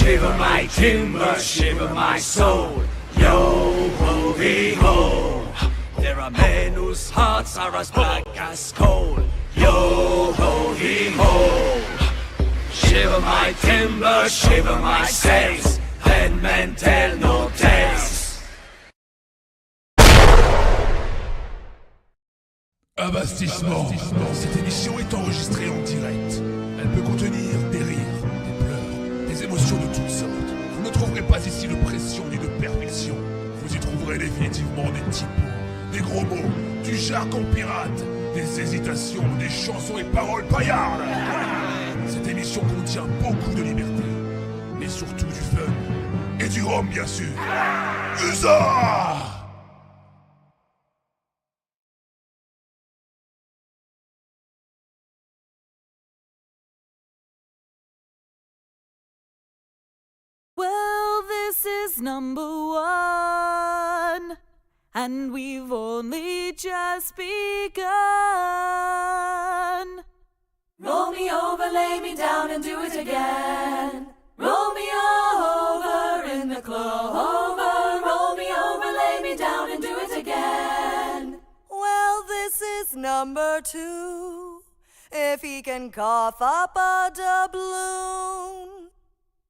Shiver my timber, shiver my soul. Yo-ho-hee-ho. There are men whose hearts are as black as coal. Yo-ho-hee-ho. Shiver my timber, shiver my sails. Then men tell no tales. Investissement. Cette émission est enregistrée en direct. Elle peut contenir des rires, des pleurs, des émotions de toutes sortes. Vous ne trouverez pas ici le pression ni de perfection. Vous y trouverez définitivement des typos, des gros mots, du jargon pirate, des hésitations, des chansons et paroles paillardes. Cette émission contient beaucoup de liberté, mais surtout du fun et du rhum bien sûr. Huzzah! Well, this is number one, and we've only just begun. Roll me over, lay me down, and do it again. Roll me over in the clover. Roll me over, lay me down, and do it again. Well, this is number two, if he can cough up a doubloon.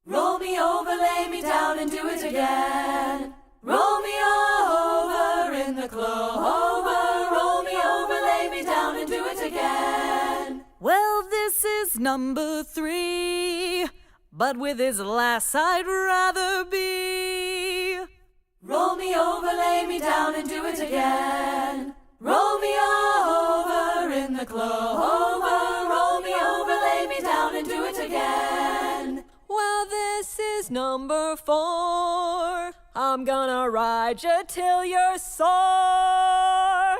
Roll me over, lay me down, and do it again. Roll me over in the clover. Roll me over, lay me down, and do it again. Well, this is number three, but with his lass I'd rather be. Roll me over, lay me down, and do it again. Roll me over in the clover. Roll me over, lay me down, and do it again. Well, this is number four. I'm gonna ride you till you're sore.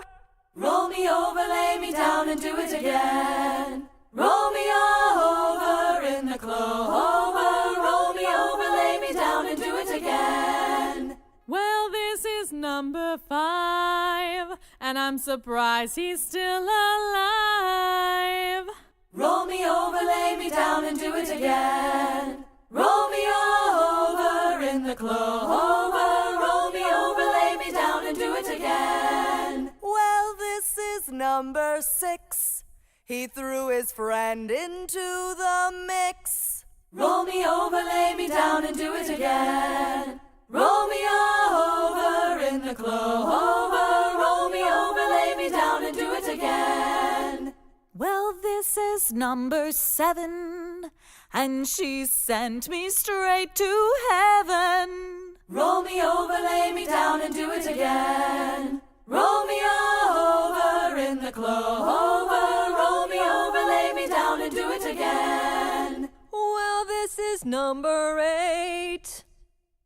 Roll me over, lay me down, and do it again. Roll me over in the clover. Roll me over, lay me down, and do it again. Well, this is number five, and I'm surprised he's still alive. Roll me over, lay me down, and do it again. Roll me over in the clover. Roll me over, lay me down, and do it again. Well, this is number six. He threw his friend into the mix. Roll me over, lay me down, and do it again. Roll me over in the clover. Roll me over, lay me down, and do it again. Well, this is number seven, and she sent me straight to heaven. Roll me over, lay me down, and do it again. Roll me over in the clover. Roll me over, lay me down, and do it again. Well, this is number eight.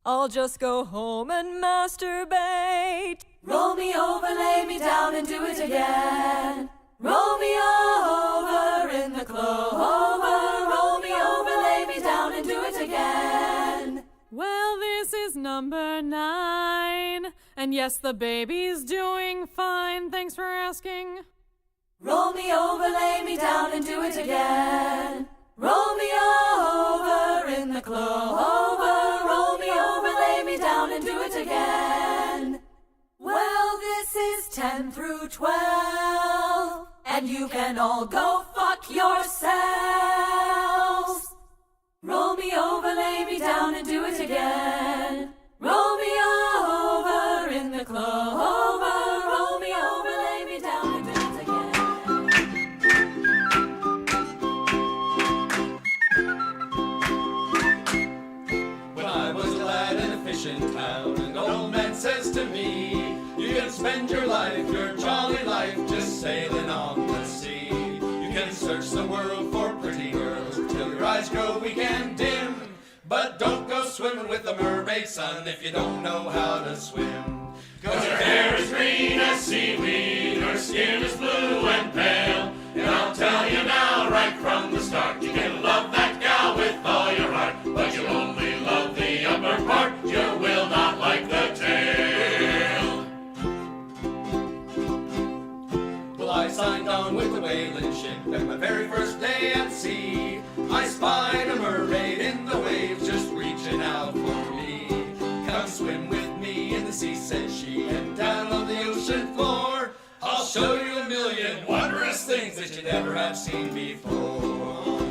I'll just go home and masturbate. Roll me over, lay me down, and do it again. Roll me over in the clover. Roll me over, lay me down, and do it again. Well, this is number nine, and yes, the baby's doing fine. Thanks for asking. Roll me over, lay me down, and do it again. Roll me over in the clover. Roll me over, lay me down, and do it again. Well, this is 10 through 12, and you can all go fuck yourselves. Roll me over, lay me down, and do it again. Roll me over in the clover. Roll me over, lay me down, and do it again. When I was a lad in a fishing town, an old man says to me, you can spend your life, your jolly life, just sailing on the sea. You can search the world for pretty girls till your eyes grow weak and dim, but don't go swimming with a mermaid, son, if you don't know how to swim. 'Cause her hair is green as seaweed, her skin is blue and pale, and I'll tell you now, right from the start, you can love that gal with all your heart, but you'll only love the upper part, you will not like the tail. Well, I signed on with the whaling ship, and my very first day at sea, I spied a mermaid in the waves, just reaching I've seen before.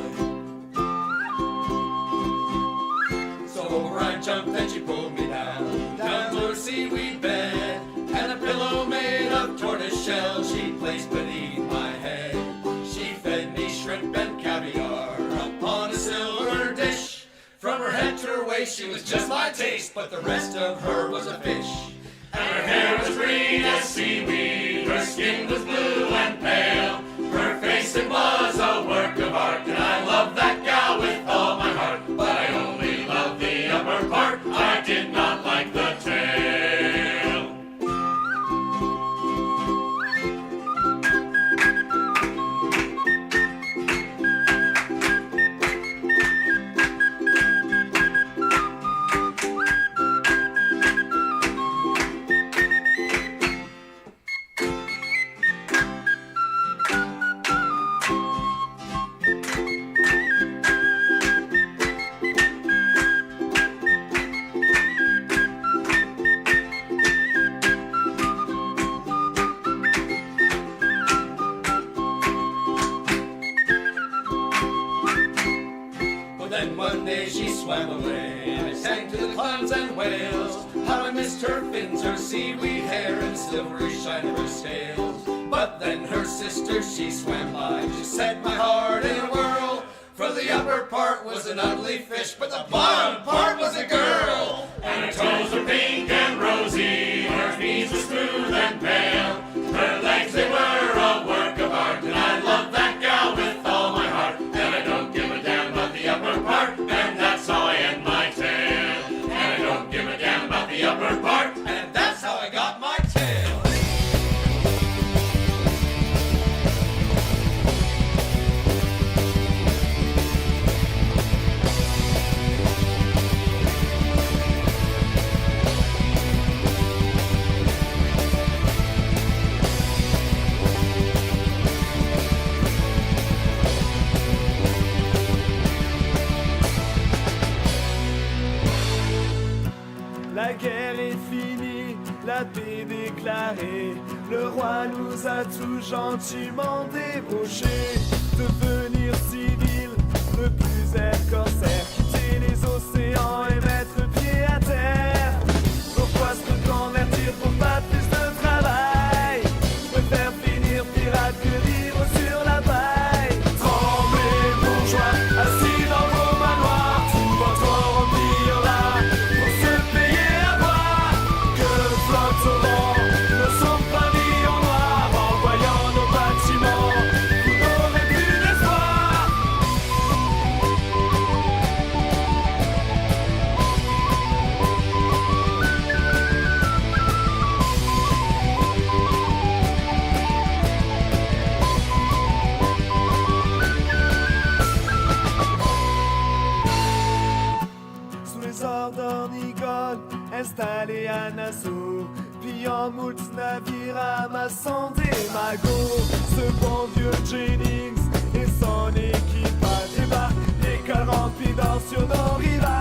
So over I jumped and she pulled me down to her seaweed bed, and a pillow made of tortoise shell she placed beneath my head. She fed me shrimp and caviar upon a silver dish. From her head to her waist she was just my taste, but the rest of her was a fish. And her hair was green as seaweed, her skin was blue and pale. Her face, it was a work of art, and I loved that gal with all my heart. But I only loved the upper part, I did not like the tail. Swam away, I sang to the clowns and whales how I missed her fins, her seaweed hair, and silvery shine of her scales. But then her sister, she swam by, she set my heart in a whirl. For the upper part was an ugly fish, but the bottom part was a girl. And her toes were pink and rosy, her knees were smooth and pale. Her legs, they were a work of art, and I loved that gal with all my heart. And I don't give a damn about the upper part, and that's how I end my tale. And I don't give a damn about the upper part, and that's how I got my tail. La guerre est finie, la paix déclarée. Le roi nous a tout gentiment débauchés. Devenir civil, ne plus être corsaire. Quitter les océans et mettre pied à terre. Pourquoi se reconvertir pour pas plus de travail? Je préfère finir pirate que vivre sur la paille. Tremblez bourgeois, assis dans vos manoirs. Tout votre or brillera pour se payer à boire. Que flotte au vent, ne sommes pas mis en noir. En voyant nos bâtiments, vous n'aurez plus d'espoir. Sous les ordres d'Ornigol, installé à Nassau, pliant moult navires amassant des magots. Ce bon vieux Jennings et son équipage débarquent, les cales remplies d'or sur nos rivages.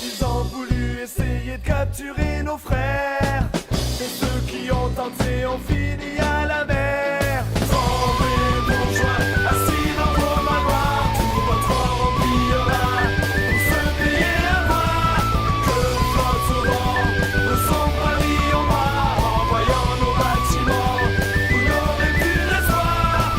Ils ont voulu essayer de capturer nos frères, et ceux qui ont tenté ont fini à la mer. Tremblez bourgeois, assis dans vos manoirs. Tout votre or brillera pour se payer à boire. Que flotte au vent, ne sont pas mis en noir. En voyant nos bâtiments, vous n'aurez plus d'espoir.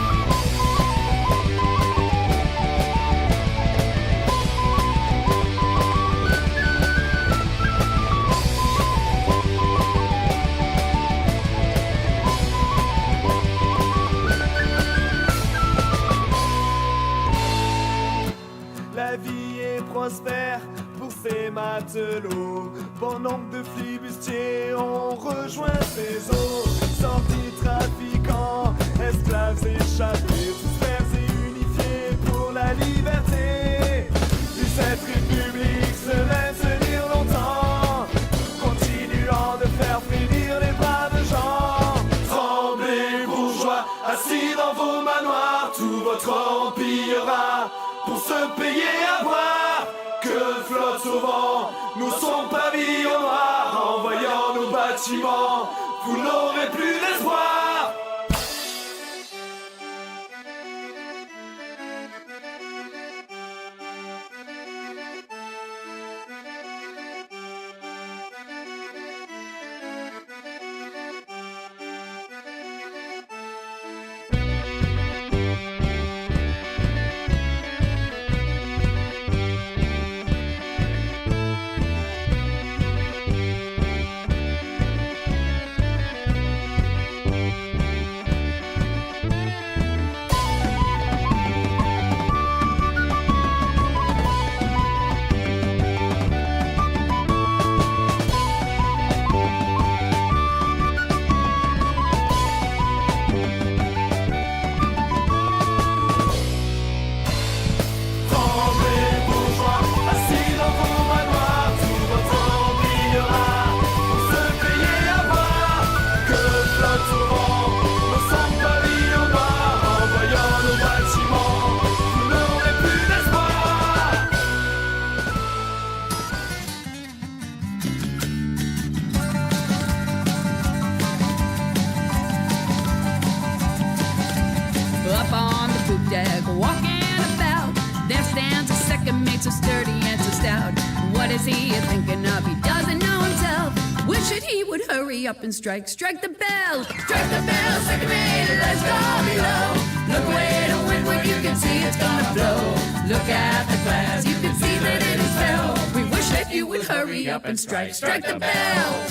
La vie est prospère pour ces matelots. Bon nombre de flibustiers ont rejoint ces eaux. Sortis trafiquants esclaves échappés, tous frères et unifiés pour la liberté. Et cette république se laisse tenir longtemps, continuant de faire frémir les braves gens. Tremblez bourgeois, assis dans vos manoirs, tout votre or pillera pour se payer à boire. Que flotte au vent, nous sommes pavillon noir, en voyant nos bâtiments, vous n'aurez plus d'espoir. Up on the poop deck, walking about, there stands a second mate so sturdy and so stout. What is he thinking of? He doesn't know himself. Wish that he would hurry up and strike the bell. Strike the bell, second mate, let's go below. Look away to windward, you can see it's gonna blow. Look at the glass, you can see that it is fell. We wish that you would hurry up and strike the bell.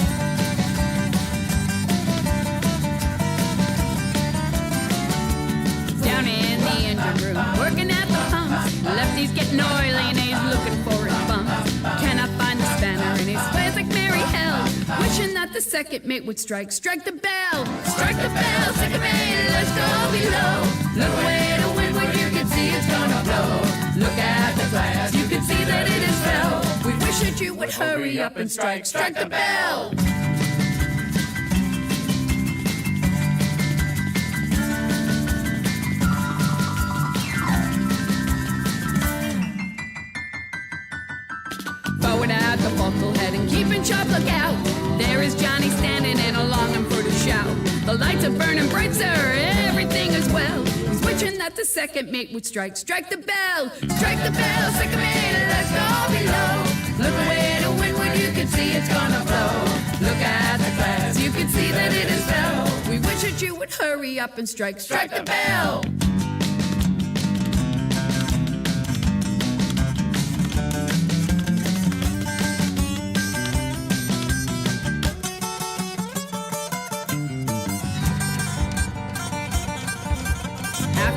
Down in the engine room, working at the pumps. Lefty's getting oily and he's looking for his bumps. Cannot find the spanner and he swears like merry hell, wishing that the second mate would strike the bell. Strike the bell, second mate, let's go below. Look away to windward, you can see it's gonna blow. Look at the glass, you can see that it is fell. We wish that you would hurry up and strike the bell. Forward at the forecastle head and keeping sharp lookout. There is Johnny standing and a longing for to shout. The lights are burning bright, sir, everything is well. He's wishing that the second mate would strike the bell. Strike the bell, second mate, let's go below. Look away to windward, you can see it's gonna blow. Look at the glass, you can see that it is fell. We wish that you would hurry up and strike the bell.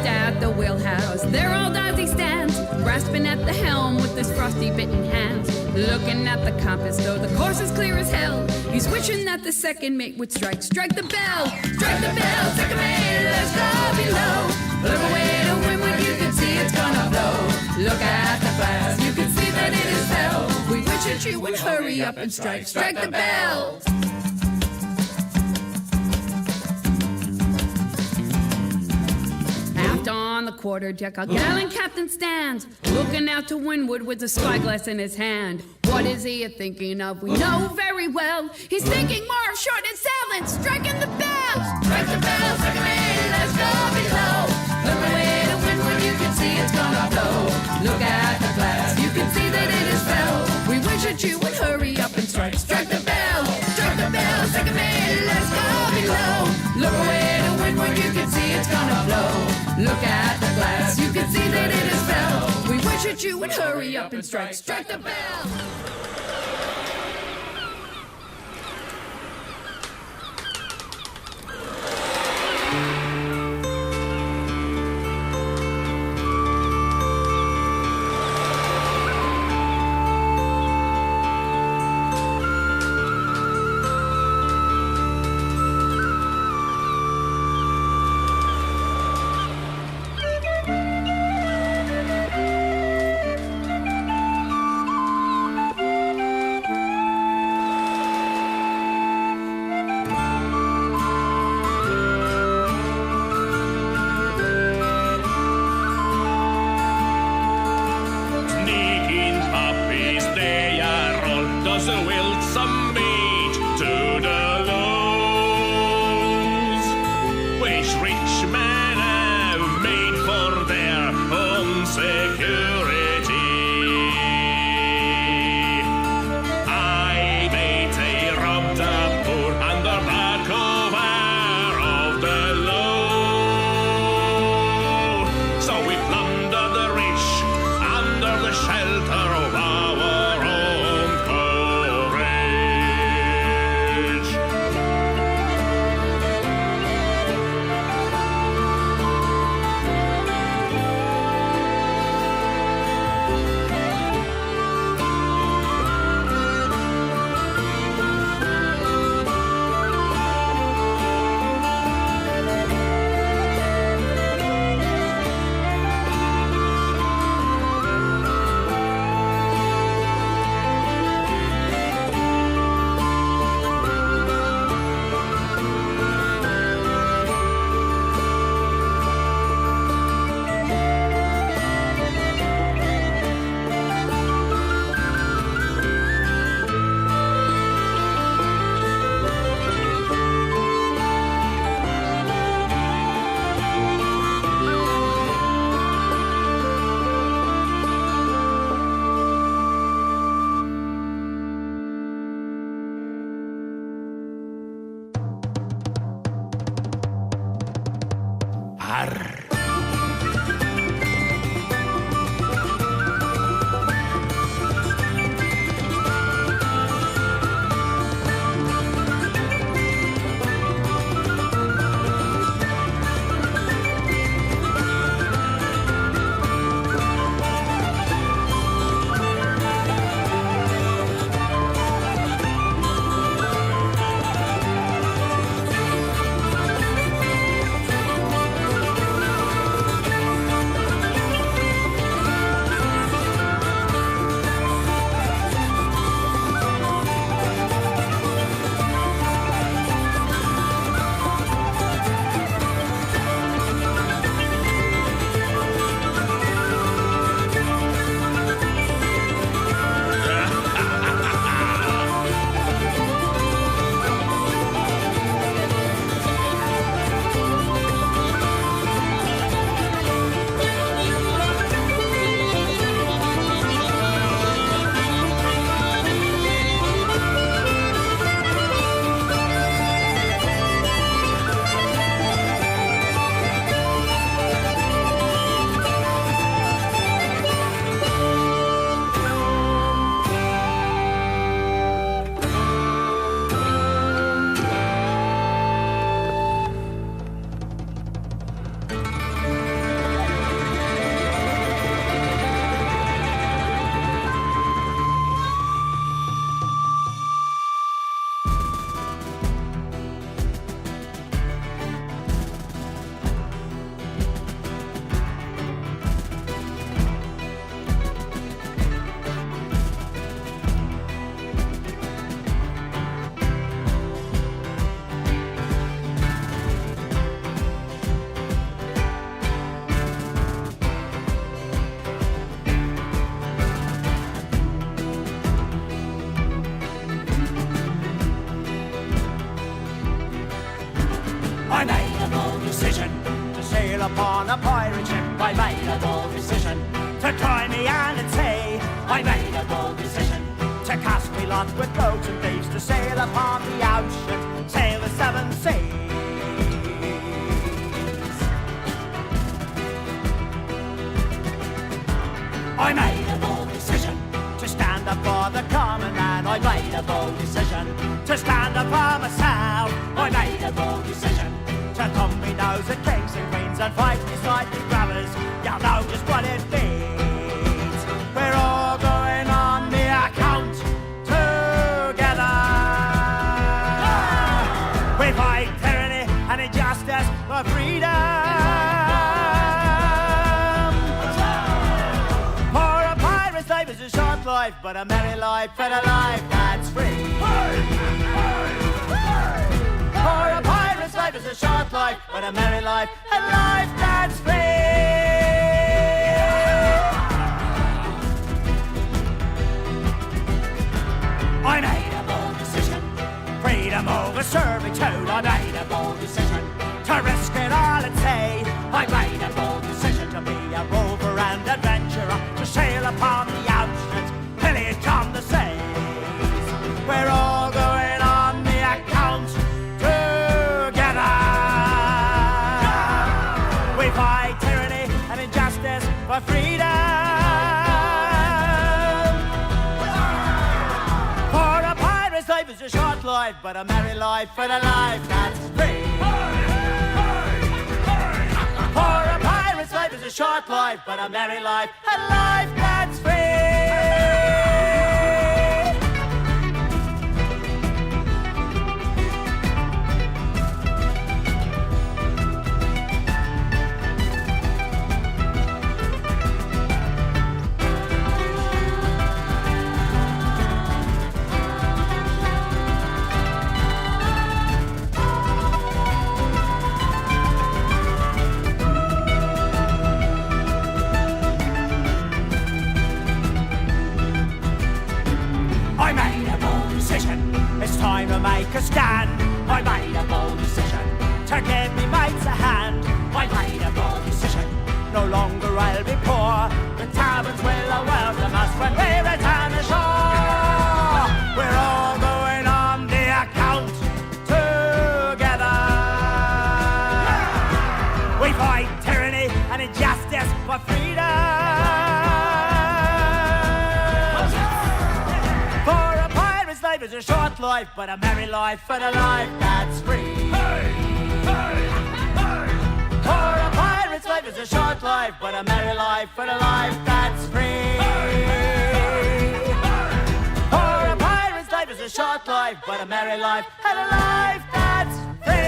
At the wheelhouse, there old Ozzy stands, grasping at the helm with his frosty bitten hands. Looking at the compass, though the course is clear as hell, he's wishing that the second mate would strike the bell. Strike the bell, second mate, let's go below. Look away to windward, you can see it's gonna blow. Look at the glass, you can see that it is fell. We wish that you would hurry up and strike the bell. On the quarterdeck, our gallant captain stands, looking out to windward with a spyglass in his hand. What is he thinking of? We know very well. He's thinking more of short and sailing, striking the bell. Strike the bell, second mate, let's go below. Look away to windward, you can see it's gonna blow. Look at the glass, you can see that it is fell. We wish that you would hurry up and strike the bell. Strike the bell, second mate, let's go below. Look away to windward, you can see it's gonna blow. Look at the glass, you can see that it is fell. We wish that you would hurry up and strike the bell. Here's a wildsome beat to the lows, which rich men have made for their own security. I bet they robbed the poor under the cover of the law. So we plunder the rich under the shelter of our own courage. I made a bold decision to sail upon a pirate ship. I made a bold decision to try me hand and say. I made a bold decision to cast me lots with rogues and thieves, to sail upon the ocean, sail the seven seas. I made a bold decision to stand up for the common man. I made a bold decision to stand up for myself. I made a bold decision to thumb me nose at kings and queens and fight beside the grabbers. You know just what it means. We're all going on the account together. We fight tyranny and injustice for freedom. For a pirate's life is a short life, but a merry life and a life that's free. For a pirate's life is a short life, but a merry life, a life that's free. I upon the oceans, pillage on the seas. We're all going on the account together. We fight tyranny and injustice for freedom. For a pirate's life is a short life, but a merry life for the life that's free. For a pirate's life is a short life, but a merry life, a life that's free. It's time to make a stand. I made a bold decision to give me mates a hand. I made a bold decision. No longer I'll be poor. The taverns will welcome us when we return ashore. We're all going on the account together. We fight tyranny and injustice for freedom. It's a short life, but a merry life for the life that's free. Hey, hey, hey. For a pirate's life is a short life, but a merry life for the life that's free. Hey, hey. For a pirate's life is a short life, but a merry life and a life that's free.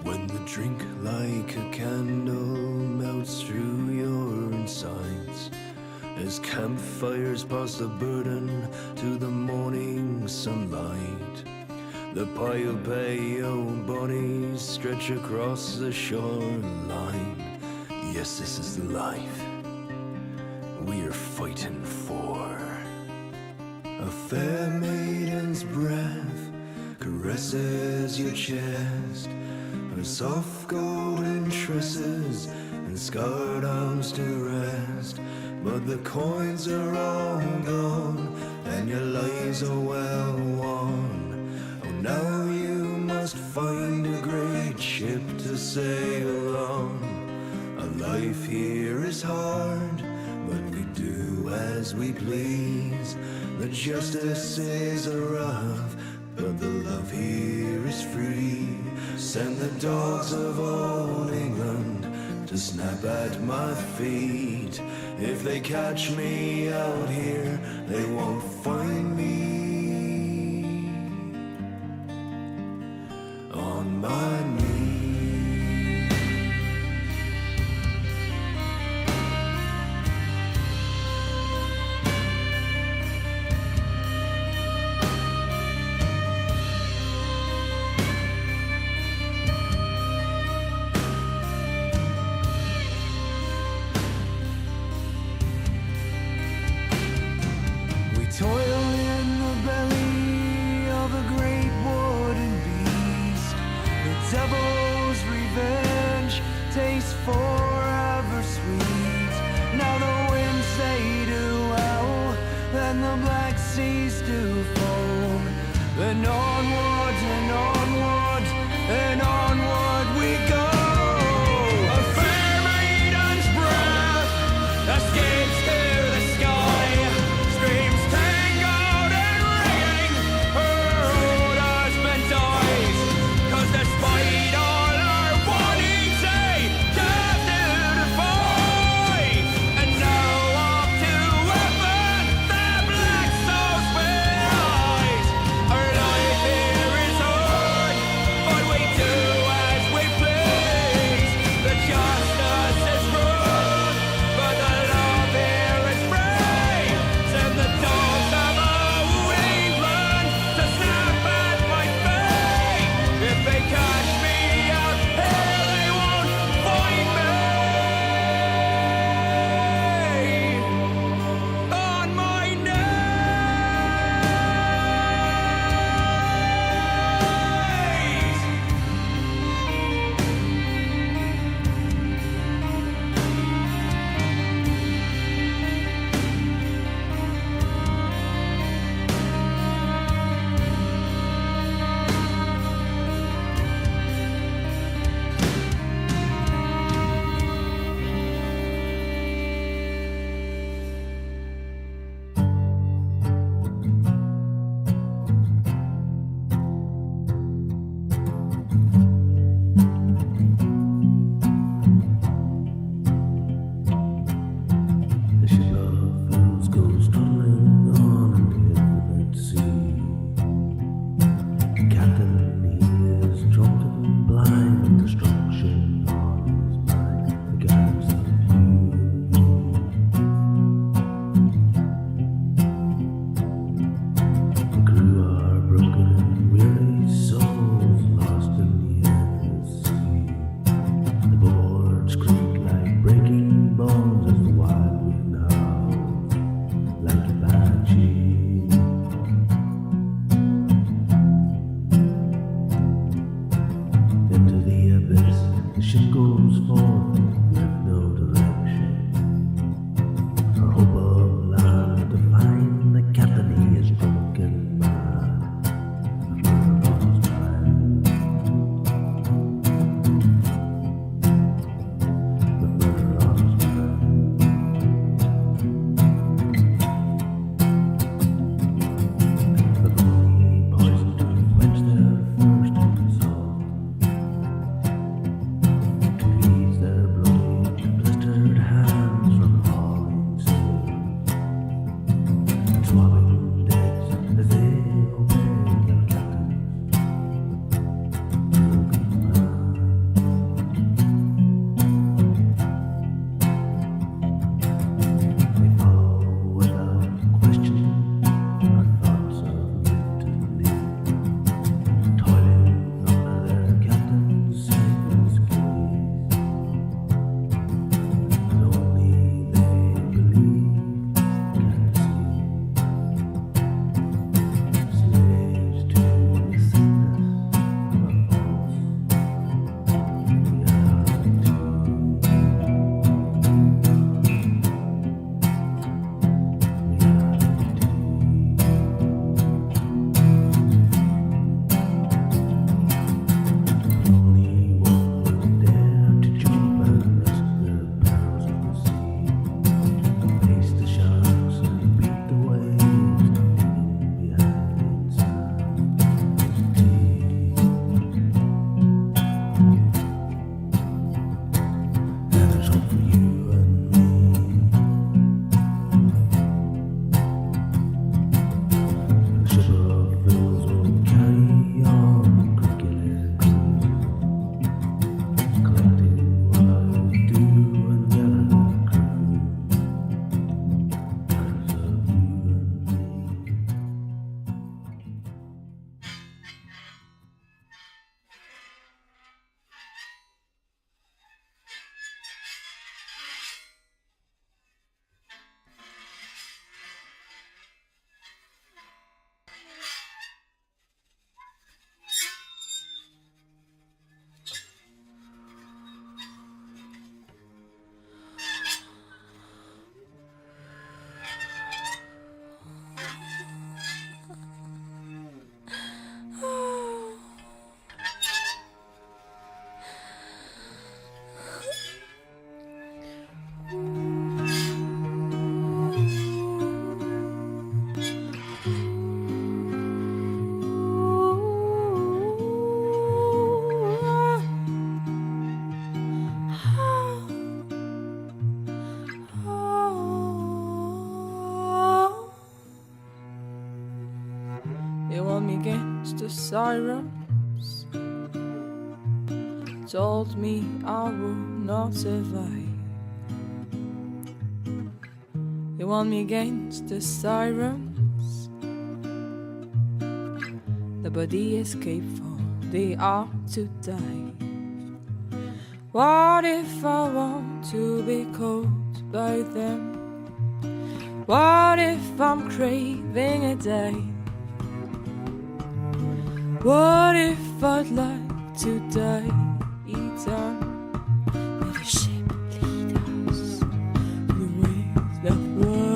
When the drink like a candle melts through your insides, as campfires pass the burden to the morning sunlight, the pile pale bodies stretch across the shoreline. Yes, this is the life we are fighting for. A fair maiden's breath caresses your chest, her soft golden tresses and scarred arms to rest. But the coins are all gone and your lives are well won. Oh, now you must find a great ship to sail on. A life here is hard, but we do as we please. The justice is rough, but the love here is free. Send the dogs of old England to snap at my feet. If they catch me out here, they won't find me on my knees. Toil in the belly of a great wooden beast. The devil's revenge tastes forever sweet. Now the winds they do howl, and the black seas do foam. Then onward and onward and onward we go. A fair maiden's breath escapes to the sky. Screams tangled and ringing, her old husband dies. 'Cause despite all our warnings, they dare to defy. And now up to weapon, the black souls will rise. Our life is They warned me against the sirens, told me I would not survive. They warned me against the sirens, the body escaped for they are to die. What if I want to be caught by them? What if I'm craving a day? What if I'd like to die eaten? May the ship lead us to the ways that run.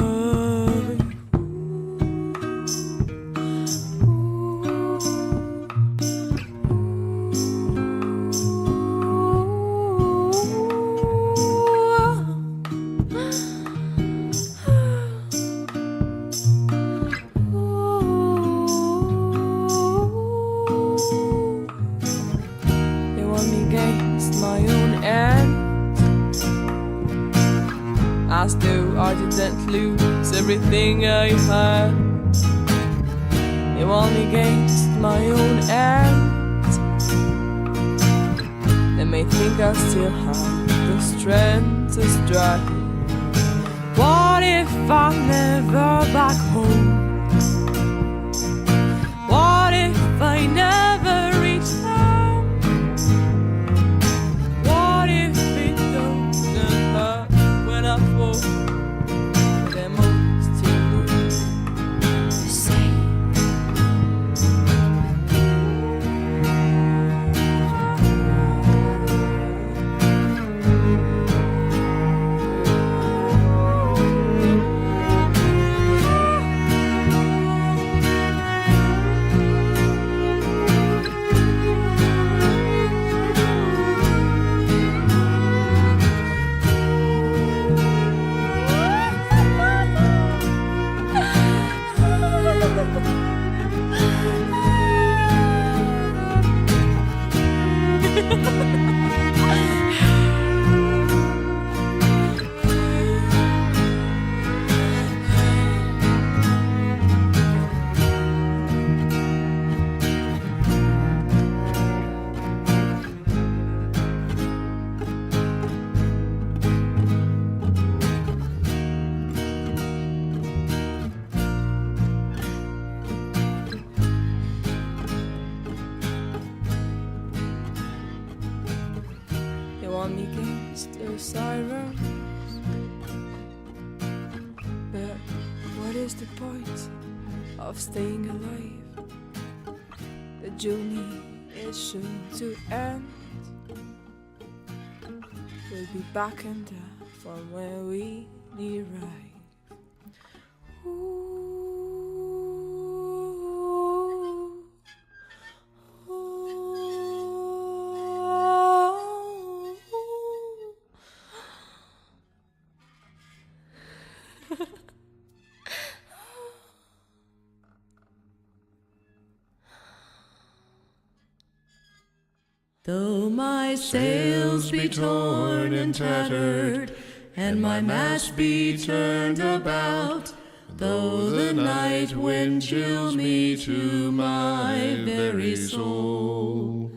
As though I didn't lose everything I had. They warned me against my own end. They may think I still have the strength to strive. What if I'm never back home? What if I never reach home? What if it doesn't hurt when I fall? Them always to lose the same. Me against the sirens, but what is the point of staying alive? The journey is sure to end. We'll be back in there from where we arrived. Though my sails be torn and tattered, and my mast be turned about, though the night wind chills me to my very soul,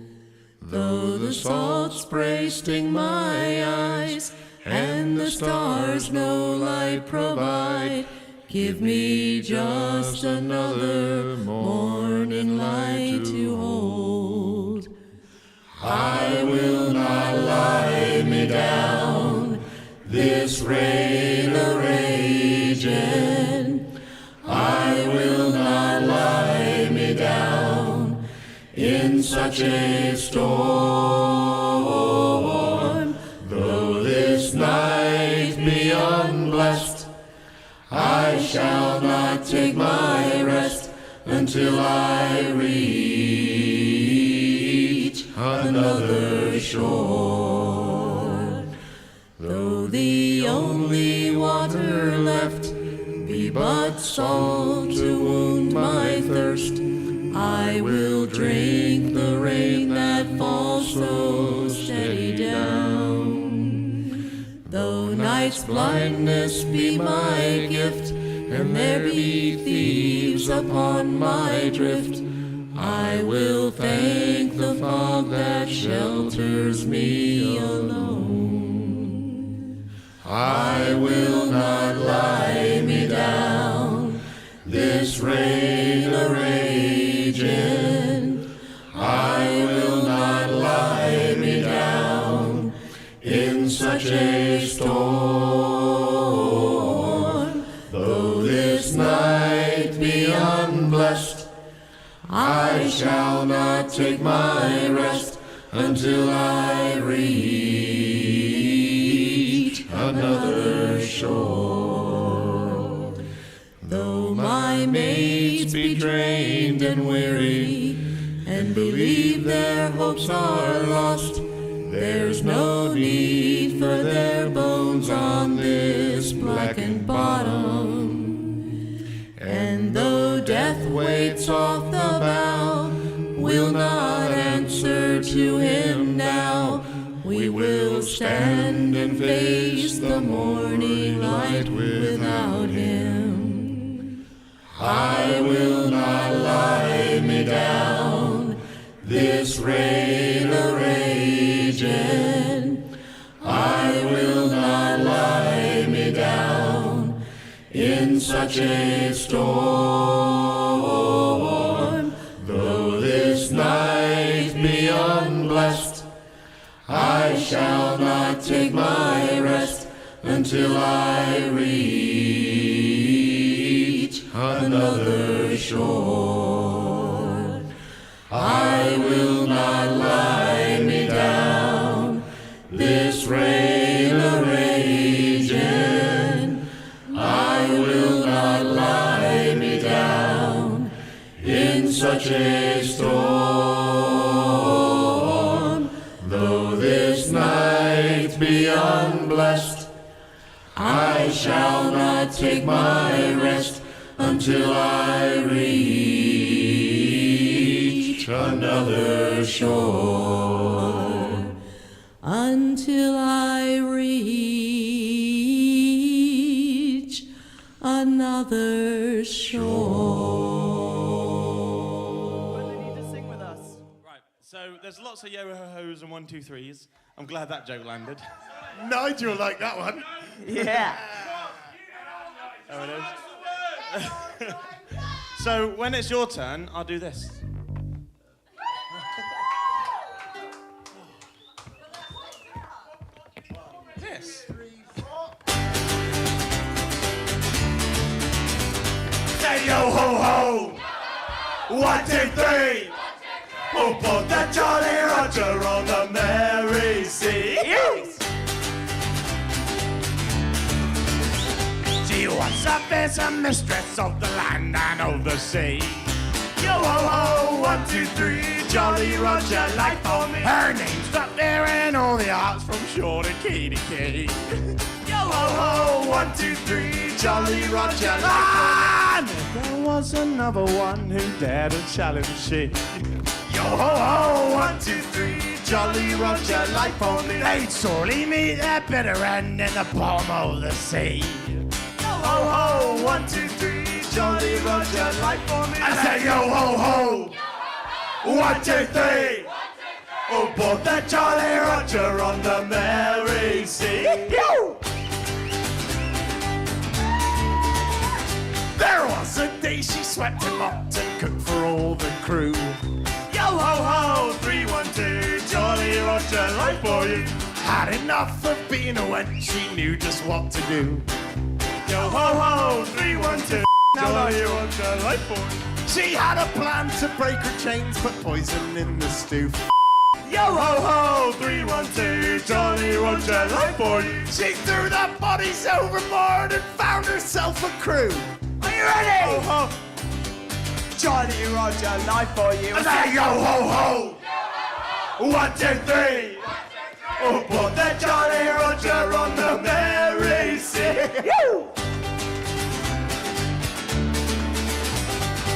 though the salt spray sting my eyes, and the stars no light provide, give me just another morning light to hold. I will not lie me down, this rain a-raging. I will not lie me down in such a storm. Though this night be unblessed, I shall not take my rest until I reach another shore. Though the only water left be but salt to wound my thirst, I will drink the rain that falls so steady down. Though night's blindness be my gift, and there be thieves upon my drift, I will thank the fog that shelters me alone. I will not lie me down, this rain a-raging. I will not lie me down in such a storm. Though this night be unblessed, I shall not take my rest until I reach another shore. Though my mates be drained and weary, and believe their hopes are lost, there's no need for their bones on this blackened bottom. And though death waits off the bow, we'll not answer to him now. We will stand and face the morning light without him. I will not lie me down, this rain a-raging. I will not lie me down in such a storm. Though this night be unblessed, I shall not take my rest until I reach another shore. I will not lie me down, this rain a-raging. I will not lie me down in such a storm. Though this night be unblessed, I shall not take my rest until I reach another shore. Until I reach another shore. Well, they need to sing with us. Right, so there's lots of yo-ho-hos and 1, 2, 3s. I'm glad that joke landed. Nigel liked that one. Yeah. There it is. So when it's your turn, I'll do this. This. Say yo ho ho! 1, 2, 3! We'll put the Jolly Roger on the merry sea. She was a fearsome mistress of the land and of the sea. Yo ho ho! 1, 2, 3! Jolly Roger, like for me. Her name's up there in all the arts from shore to key to key. Yo ho ho! 1, 2, 3! Jolly Roger, like for me. There was another one who dared to challenge she. Yo ho ho! 1, 2, 3! Jolly Roger, like for me. They'd sorely meet their bitter end in the bottom of the sea. Yo ho ho! 1, 2, 3! Jolly Roger, like for me. I say yo ho ho! 1, 2, 3! Oh, board the Jolly Roger on the merry sea. There was a day she swept and mopped and cooked for all the crew. Yo ho ho! 3, 1, 2! Jolly Roger, life for you. Had enough of being a wench, she knew just what to do. Yo ho ho! 3, 1, 2! Jolly Roger, life for you. She had a plan to break her chains, put poison in the stew. Yo ho ho! 3, 1, 2! Jolly Roger, life for you. She threw the bodies overboard and found herself a crew. Are you ready? Ho ho! Jolly Roger, life for you. I say yo ho ho! 1, 2, 3! Oh, put the Jolly Roger on the merry sea.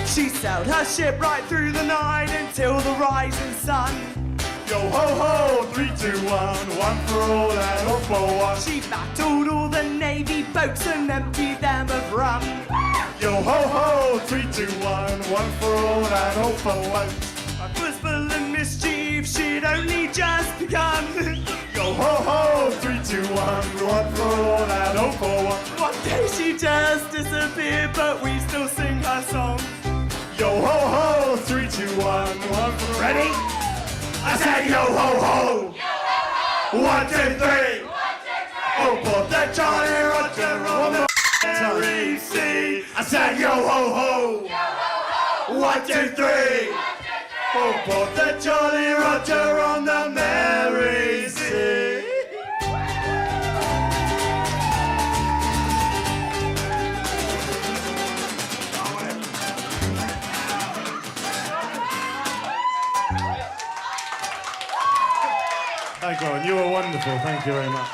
She sailed her ship right through the night until the rising sun. Yo ho ho, 3, 2, 1, one for all and all for one. She battled all the navy boats and emptied them of rum. Yo ho ho, 3, 2, 1, one for all and all for one. Life was full of mischief, she'd only just begun. Yo ho ho, 3, 2, 1, one for all and all for one. One day she just disappeared, but we still sing her song. Yo ho ho, 3, 2, 1, one for ready? I said yo ho ho! Yo ho ho! 1, 2, 3! 1, 2, 3! Oh, put the Johnny Roger on the Mary Sea! I said yo ho ho! Yo ho ho! 1, 2, 3! 1, 2, 3! Oh, put the Jolly Roger on the Mary Sea! Thank you, you were wonderful. Thank you very much.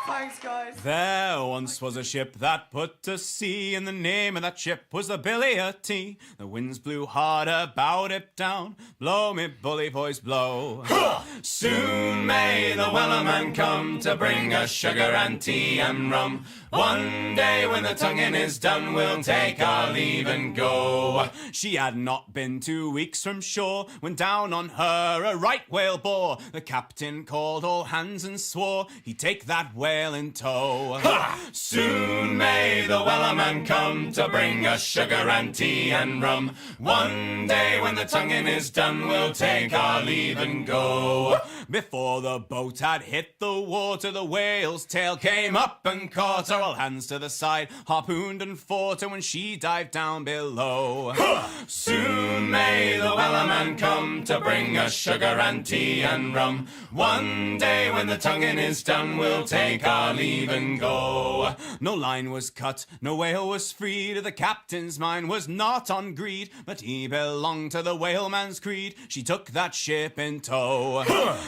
Thanks, guys. There once was a ship that put to sea, and the name of that ship was the Billy o' Tea. The winds blew hard about it down. Blow me bully boys, blow. Soon may the Wellerman come to bring us sugar and tea and rum. One day when the tonguing is done, we'll take our leave and go. She had not been 2 weeks from shore when down on her a right whale bore. The captain called all hands and swore he'd take that whale in tow. Soon may the Wellerman come to bring us sugar and tea and rum. One day when the tonguing is done, we'll take our leave and go. Before the boat had hit the water, the whale's tail came up and caught her. All hands to the side, harpooned and fought her when she dived down below. Soon may the Wellerman come to bring us sugar and tea and rum. One day when the tonguing is done, we'll take our leave and go. No line was cut, no whale was freed. The captain's mind was not on greed, but he belonged to the whaleman's creed. She took that ship in tow.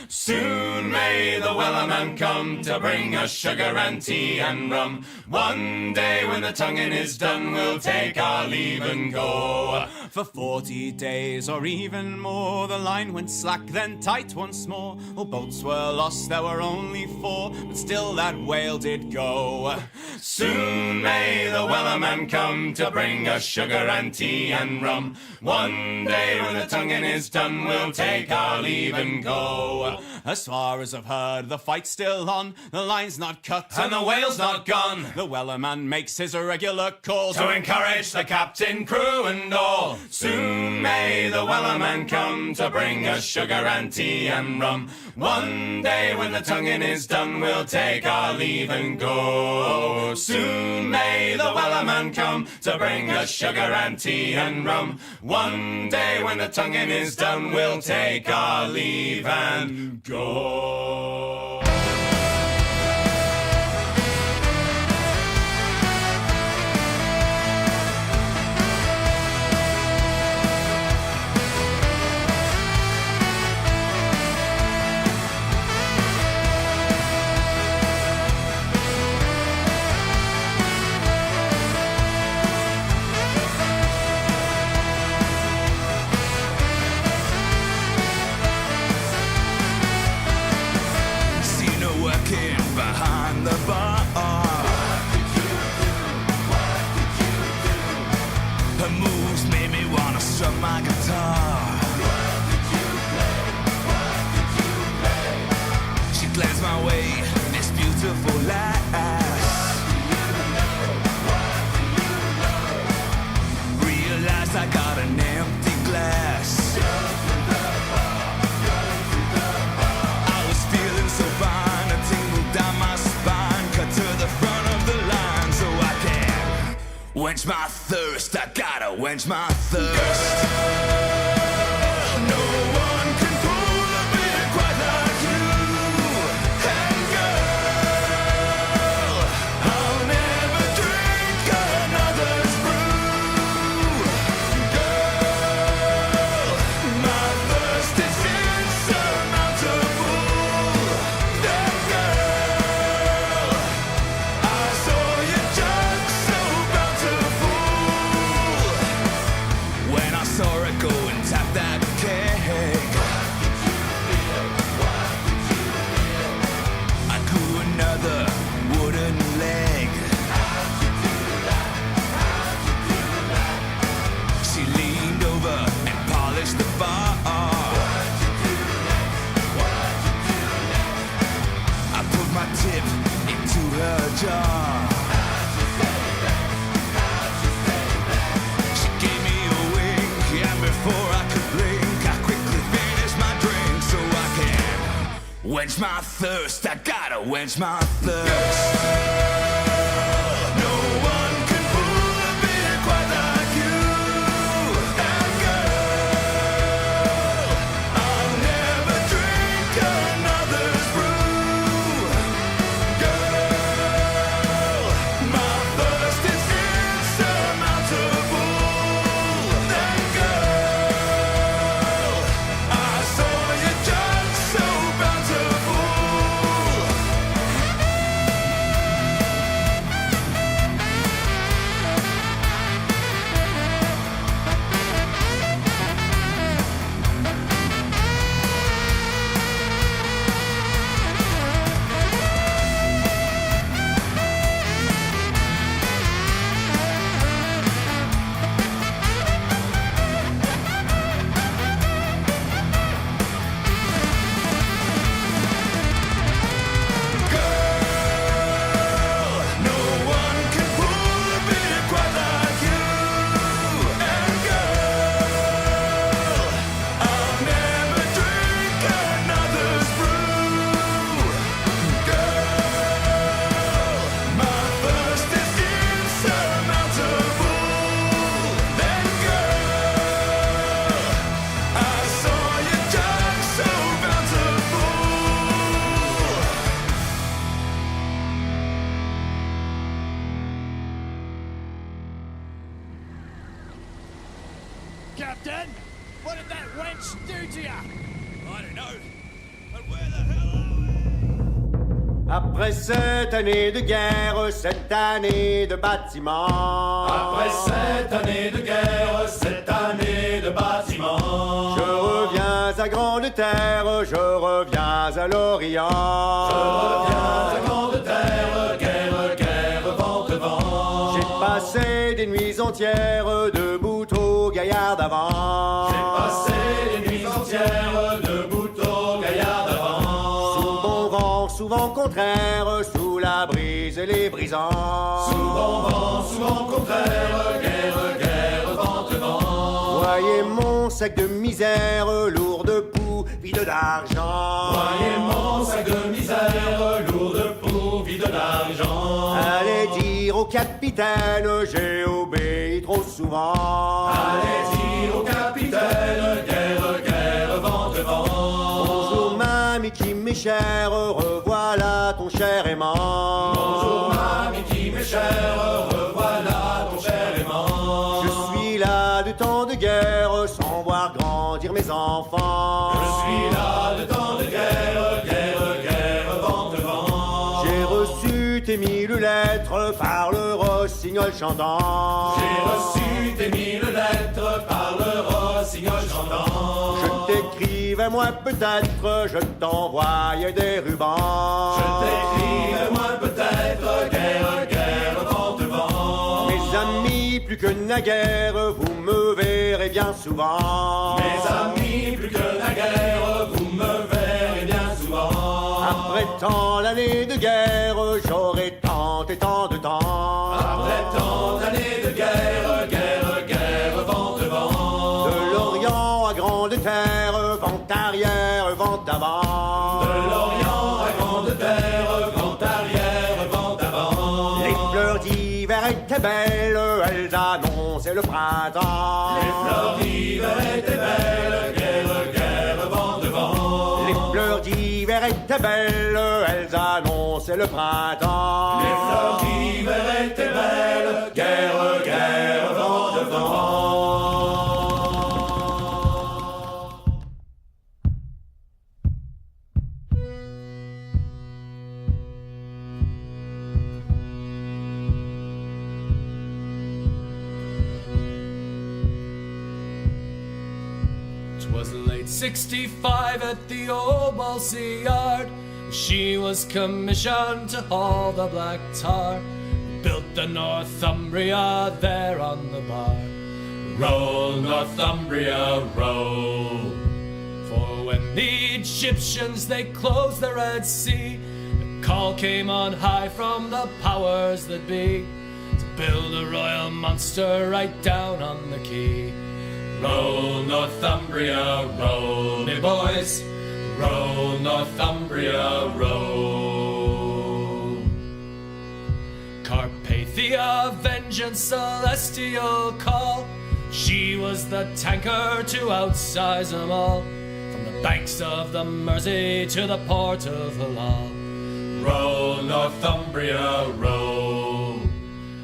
Soon may the Wellerman come to bring us sugar and tea and rum. One day when the tonguing is done, we'll take our leave and go. For 40 days or even more, the line went slack, then tight once more. All boats were lost, there were only 4, but still that whale did go. Soon may the Wellerman come to bring us sugar and tea and rum. One day when the tonguing is done, we'll take our leave and go. As far as I've heard, the fight's still on. The line's not cut and the whale's not gone. The Wellerman makes his regular call to encourage the captain, crew and all. Soon may the Wellerman come to bring us sugar and tea and rum. One day when the tonguing is done, we'll take our leave and go. Soon may the Wellerman come to bring us sugar and tea and rum. One day when the tonguing is done, we'll take our leave and go. Behind the bar, her moves made me wanna strum my guitar. She glanced my way, this beautiful lass. Realized I got an empty glass. I was feeling so fine. Down my spine, cut to the front of the line so I can quench my thirst. I gotta quench my thirst. Girl, no one can pull a bit quite like you. And girl, I'll never drink another's brew. Girl, my thirst is insurmountable. Saw her go and tap that can. quench my thirst. I gotta quench my thirst. No one can fool a bit quite like you. And girl, I'll never drink another's brew. Girl, my thirst is insurmountable. And girl, I saw you just so bountiful. No one can pull a bit quite like you. And girl, I'll never drink another's brew. Girl, my thirst is insurmountable. Then girl, I saw you just so bountiful. Captain, what did that wench do to you? I don't know. But where the hell are we? Après cette année de guerre, cette année de bâtiment. Après cette année de guerre, cette année de bâtiment, Je reviens à Grande Terre, je reviens à l'Orient. je reviens à grande terre, guerre, guerre, vent, vent. J'ai passé des nuits entières debout au gaillard d'avant. J'ai passé les nuits entières debout au gaillard d'avant. Sous bon vent, souvent contraire, sous la brise et les brisants. Sous bon vent, souvent contraire, guerre, guerre, vent, vent. Voyez mon sac de misère, lourd de poux, vide d'argent. Voyez mon sac de misère, lourd de poux, vide d'argent. Allez dire au capitaine, j'ai obéi trop souvent. Allez dire au capitaine, guerre, guerre, vent, vent. Bonjour mamie qui m'est chère, revoilà ton cher aimant. Bonjour mamie qui m'est chère, revoilà ton cher aimant. Je suis là de temps de guerre, sans voir grandir mes enfants. Je suis là de temps de guerre, guerre, guerre, vent, vent. J'ai reçu tes 1000 lettres par le rossignol chantant. J'ai reçu tes 1000 lettres par le rossignol chantant. Je t'écrivais moi peut-être, je t'envoyais des rubans. Je t'écrivais moi peut-être, guerre, guerre, vent, vent. Mes amis, plus que naguère, vous me verrez bien souvent. Mes amis, plus que naguère, vous me verrez bien souvent. Après tant d'années de guerre, j'aurai tant et tant de temps. Après tant d'années de guerre, guerre, guerre, vent, vent. De l'Orient à Grande Terre, vent arrière, vent avant. De l'Orient à grande terre, vent arrière, vent avant. Les fleurs d'hiver étaient belles, elles annonçaient le printemps. Les fleurs d'hiver étaient belles, guerre, guerre, vent, vent. Les fleurs d'hiver étaient belles, elles annonçaient le printemps. Les fleurs d'hiver étaient belles, guerre, guerre, vent, vent. 'Twas late '65 at the old Balsy Yard. She was commissioned to haul the black tar. Built the Northumbria there on the bar. Roll, Northumbria, roll. For when the Egyptians they closed the Red Sea, the call came on high from the powers that be to build a royal monster right down on the quay. Roll, Northumbria, roll, me boys. Roll, Northumbria, roll. Carpathia, vengeance, celestial call. She was the tanker to outsize them all. From the banks of the Mersey to the port of the law. Roll, Northumbria, roll.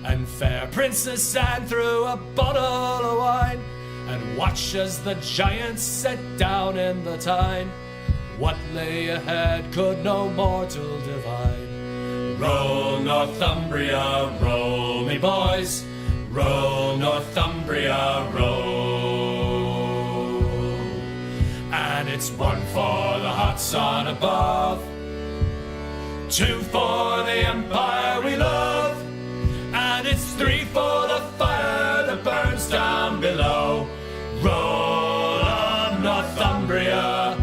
And fair Princess Anne threw a bottle of wine and watched as the giants set down in the Tyne. What lay ahead could no mortal divine. Roll, Northumbria, roll, me boys. Roll, Northumbria, roll. And it's 1 for the hot sun above, 2 for the empire we love, and it's 3 for the fire that burns down below. Roll on, Northumbria,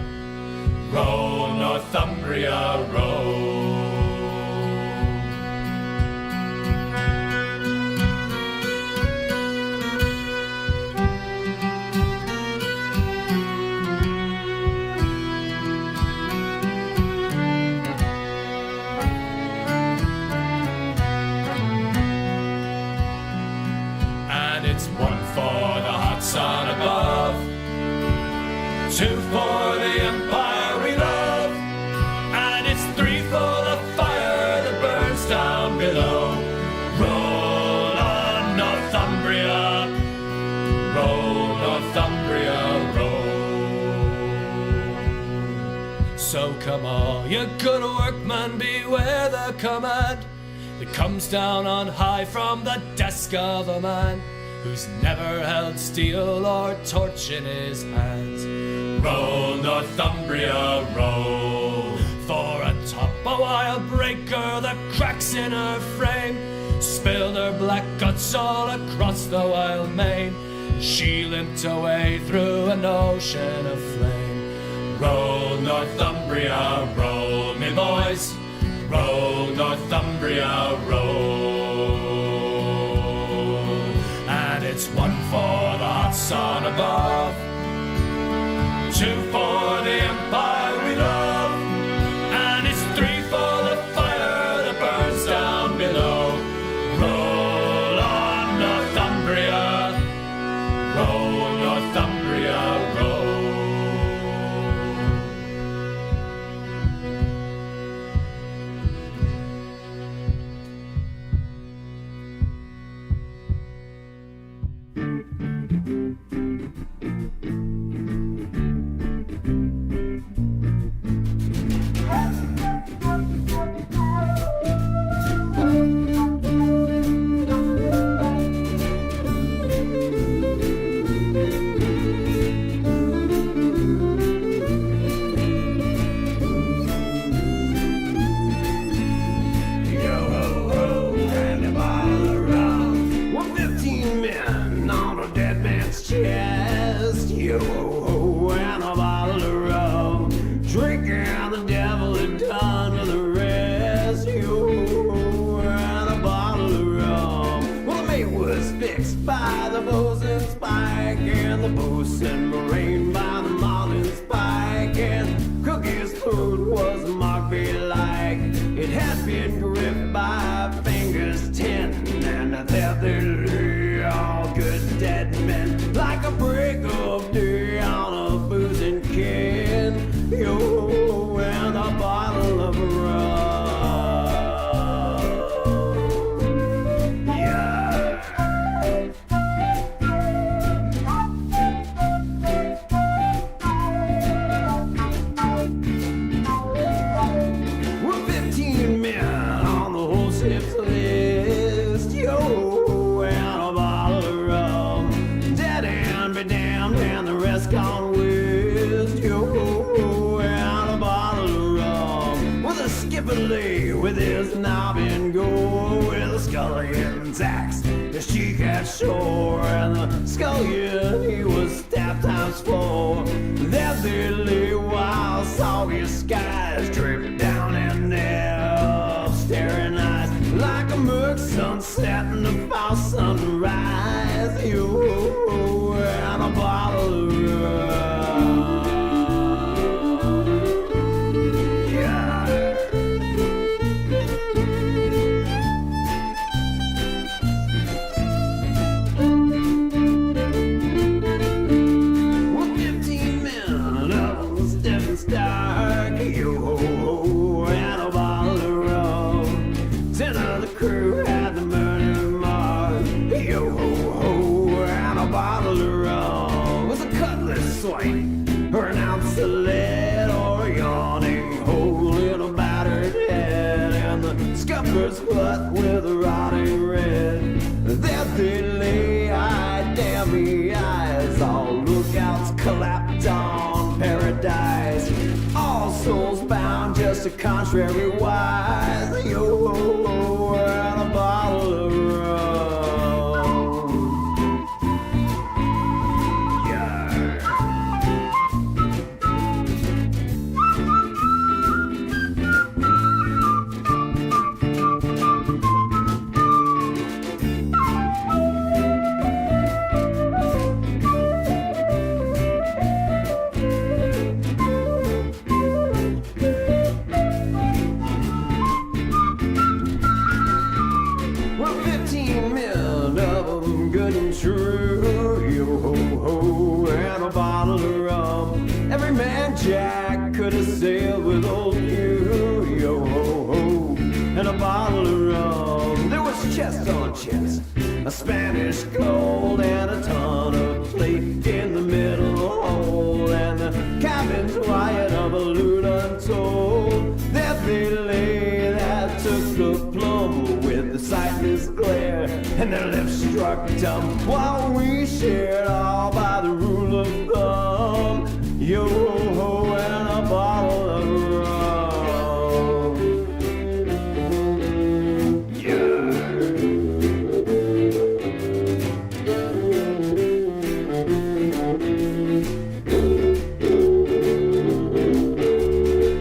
roll, Northumbria, roll. Sun above, 2 for the empire we love, and it's 3 for the fire that burns down below. Roll on, Northumbria, roll, Northumbria, roll. So come all you good workmen, beware the command that comes down on high from the desk of a man who's never held steel or torch in his hands. Roll, Northumbria, roll. For atop a wild breaker that cracks in her frame, spilled her black guts all across the wild main. She limped away through an ocean of flame. Roll, Northumbria, roll, me boys. Roll, Northumbria, roll. It's 1 for the hot sun above, 2 for the empire we love, and it's 3 for the fire that burns down below. Roll on, Northumbria, roll, Northumbria, roll. With his knob and go, with a scullion's axe, his cheek at shore, and the scullion he was stabbed ×4. There they lay while soggy skies dripped down and there, staring eyes like a murk sunset and a foul sunrise. You and a bottle of rum. a bottle of rum with a cutlass swipe, or an ounce of lead, or a yawning hole in a battered head, and the scupper's hut with a rotting red. There they lay, damn me eyes, all lookouts collapsed on paradise. All souls bound, just a contrary wise. Yo, and a bottle of rum. Yeah. Jack could have sailed with old Hugh, yo ho ho, and a bottle of rum. There was chest on chest, a Spanish gold, and a ton of plate in the middle hole, and the cabin's riot of a loot untold. There they lay, that took the plum with the sightless glare, and their lips struck dumb while we shared all by the rule of thumb. Yo ho, and a bottle of rum. Yeah.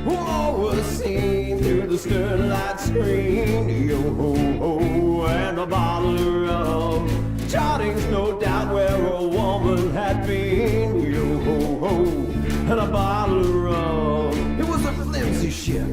War was seen through the starlight screen. Yo ho ho, and a bottle of rum. Charting's no doubt where a woman had been. Yo ho ho, and a bottle of rum. It was a flimsy ship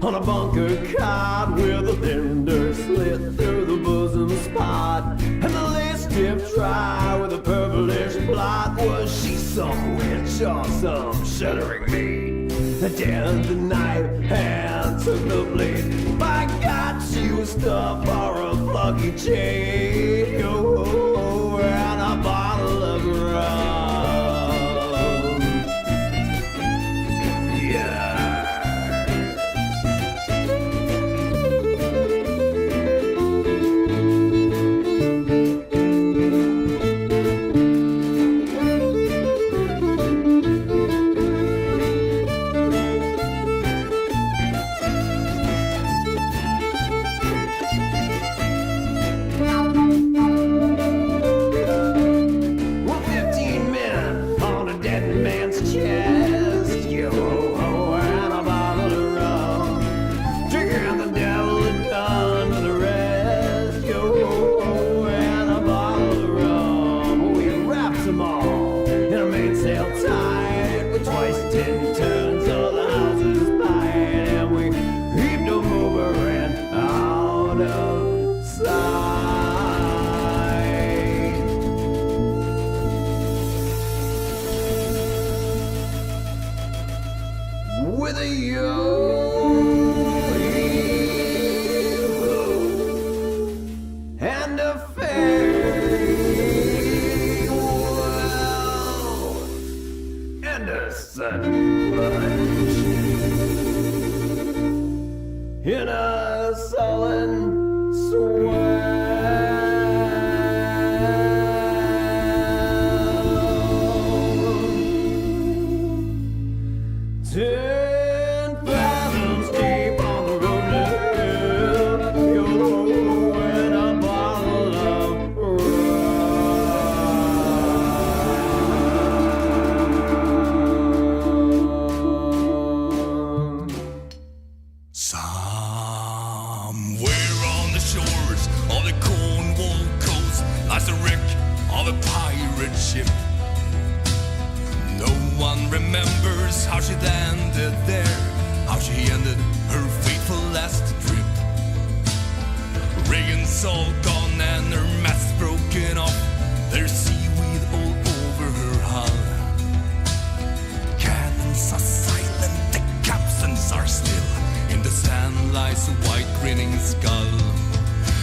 on a bunker cot with a fender slit through the bosom spot, and the lace tipped dry with a purplish blot. Was she some witch or some shuddering maid that dared the knife and took the blade? By God, she was stuffed for a plucky jade. Oh, and a bottle of rum. In a sullen swell.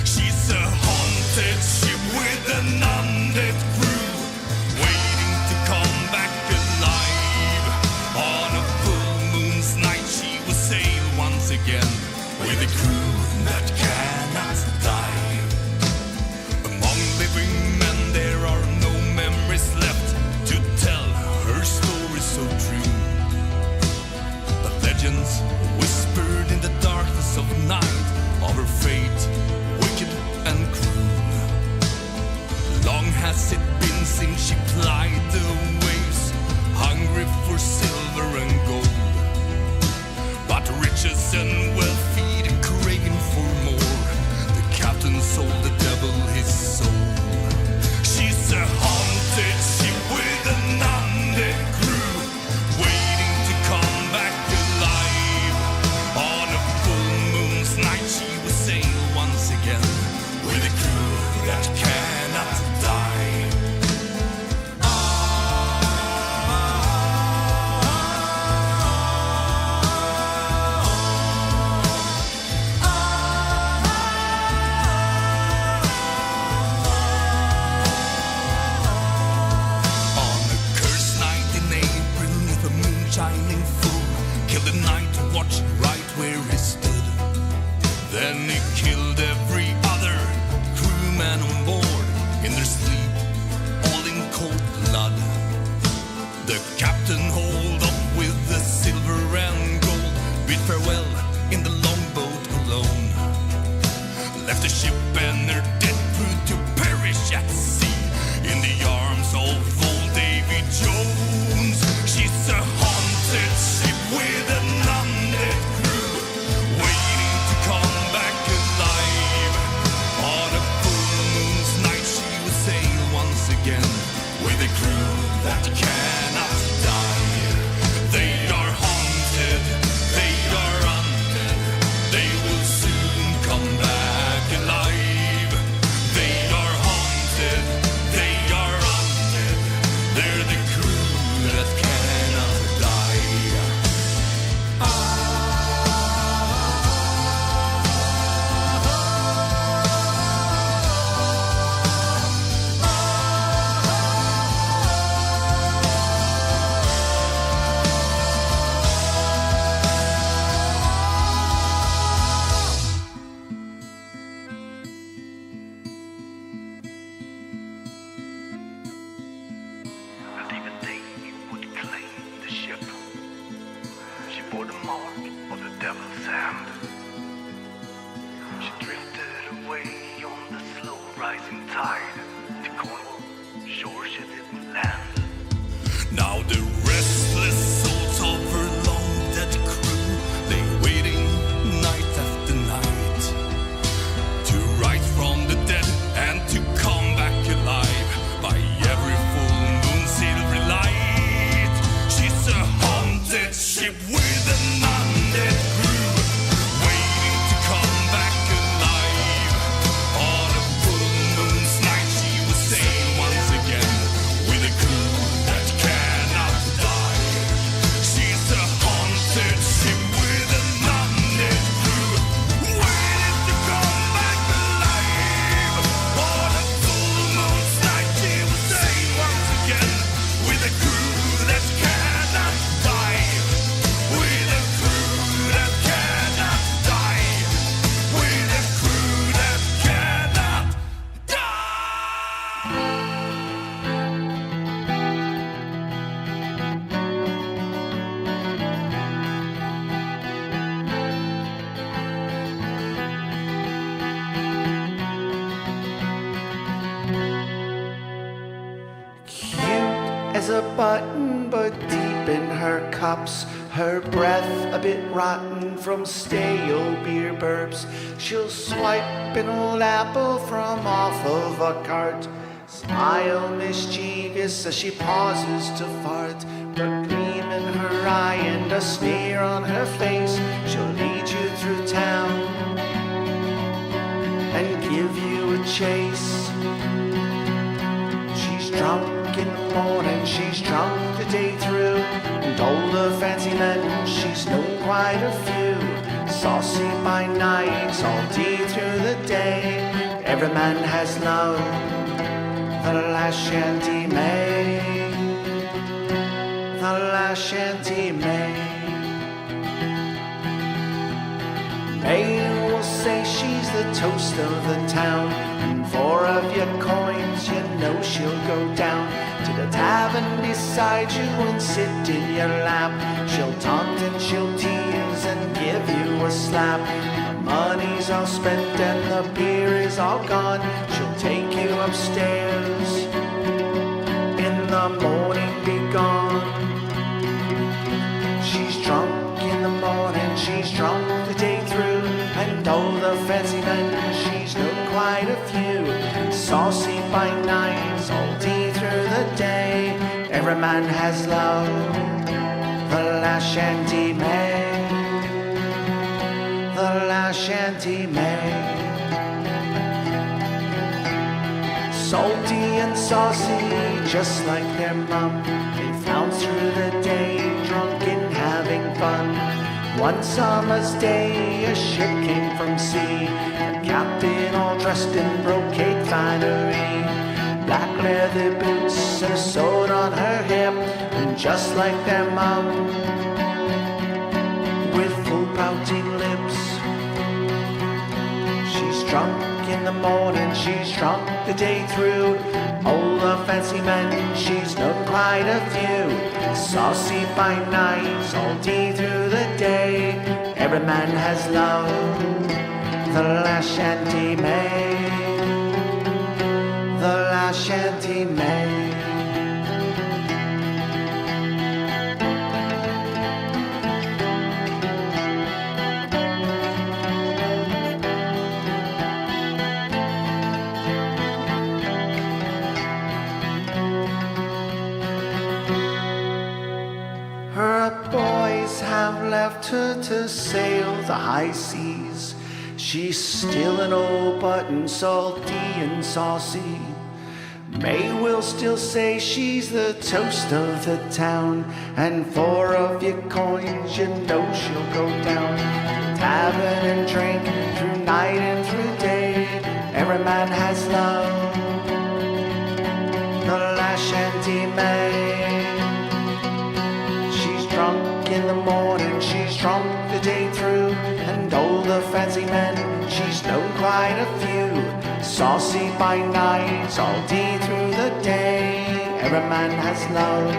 She's a haunted ship with an undead crew. She plied the waves, hungry for silver and gold. But riches and wealth feed a craving for more. The captain sold the devil his soul. She's a haunted ship with an undead crew, waiting to come back alive. On a full moon's night she will sail once again, with a crew that cannot die. On a cursed night in April, with the moon shining full, killed the night watch right where he stood. Then he killed every other crewman on board in their sleep, all in cold blood. The captain hauled up with the silver and gold, bid farewell in the longboat alone. Left the ship and her dead crew to perish at sea, in the arms of old Davy Jones. She's a haunted ship with an undead crew, waiting to come back alive. On a full moon's night she will sail once again, with a crew that cannot die. They are haunted, they are undead, they will soon come back alive. They are haunted, they are undead, they're the crew that cannot die. And even they would claim the ship. She bore the mark of the devil's hand. She drifted away on the slow rising tide. To Cornwall shore she didn't land. Now the restless souls of her long dead crew lay waiting night after night, to rise from the dead and to come back alive by every full moon silvery light. She's a haunted ship with an undead crew, waiting to come back alive. On a full moon's night she will sail once again, with a crew that cannot die. She's a haunted ship with an undead crew, waiting to come back alive. On a full moon's night she will sail once again, with a crew that cannot die. With a crew that cannot die. With a crew that cannot Cute as a button, but deep in her cups. Her breath a bit rotten from stale beer burps. She'll swipe an old apple from off of a cart, smile mischievous as she pauses to fart. But gleam in her eye and a sneer on her face, she'll lead you through town and give you a chase. She's drunk in the morning, she's drunk the day through, and all the fancy men, she's known quite a few. Saucy by night, salty through the day, every man has love, the last shanty May, the last shanty May. May will say she's the toast of the town, and for of your coins you know she'll go down to the tavern beside you and sit in your lap. She'll taunt and she'll tease and give you a slap. The money's all spent and the beer is all gone. She'll take you upstairs the morning be gone. She's drunk in the morning, she's drunk the day through, and all the fancy men, she's known quite a few. Saucy by night, salty through the day, every man has love, the last shanty maid, the last shanty maid. Salty and saucy, just like their mum, they flounce through the day, drunk and having fun. One summer's day, a ship came from sea, the captain all dressed in brocade finery, black leather boots and a sword on her hip, and just like their mum, with full pouting lips. She's drunk in the morning, she's drunk the day through, all the fancy men, she's known quite a few. Saucy by night, salty through the day, every man has love, the last shanty maid, the last shanty maid. Left her to sail the high seas. She's still an old button, salty and saucy. May will still say she's the toast of the town, and for of your coins you know she'll go down. Tavern and drink through night and through day, every man has love, the last shanty maid. She's drunk in the morning, she's drunk the day through, and all the fancy men, she's known quite a few. Saucy by night, salty through the day, every man has love.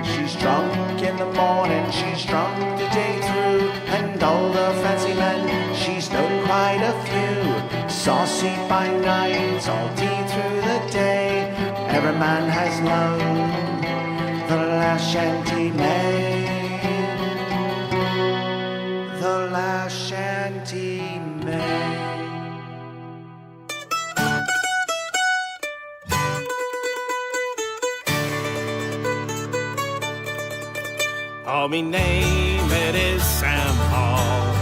She's drunk in the morning, she's drunk the day through, and all the fancy men, she's known quite a few. Saucy by night, salty through the day, every man has love, the last shanty maid, the last shanty maid. Oh, me name it is Sam Hall,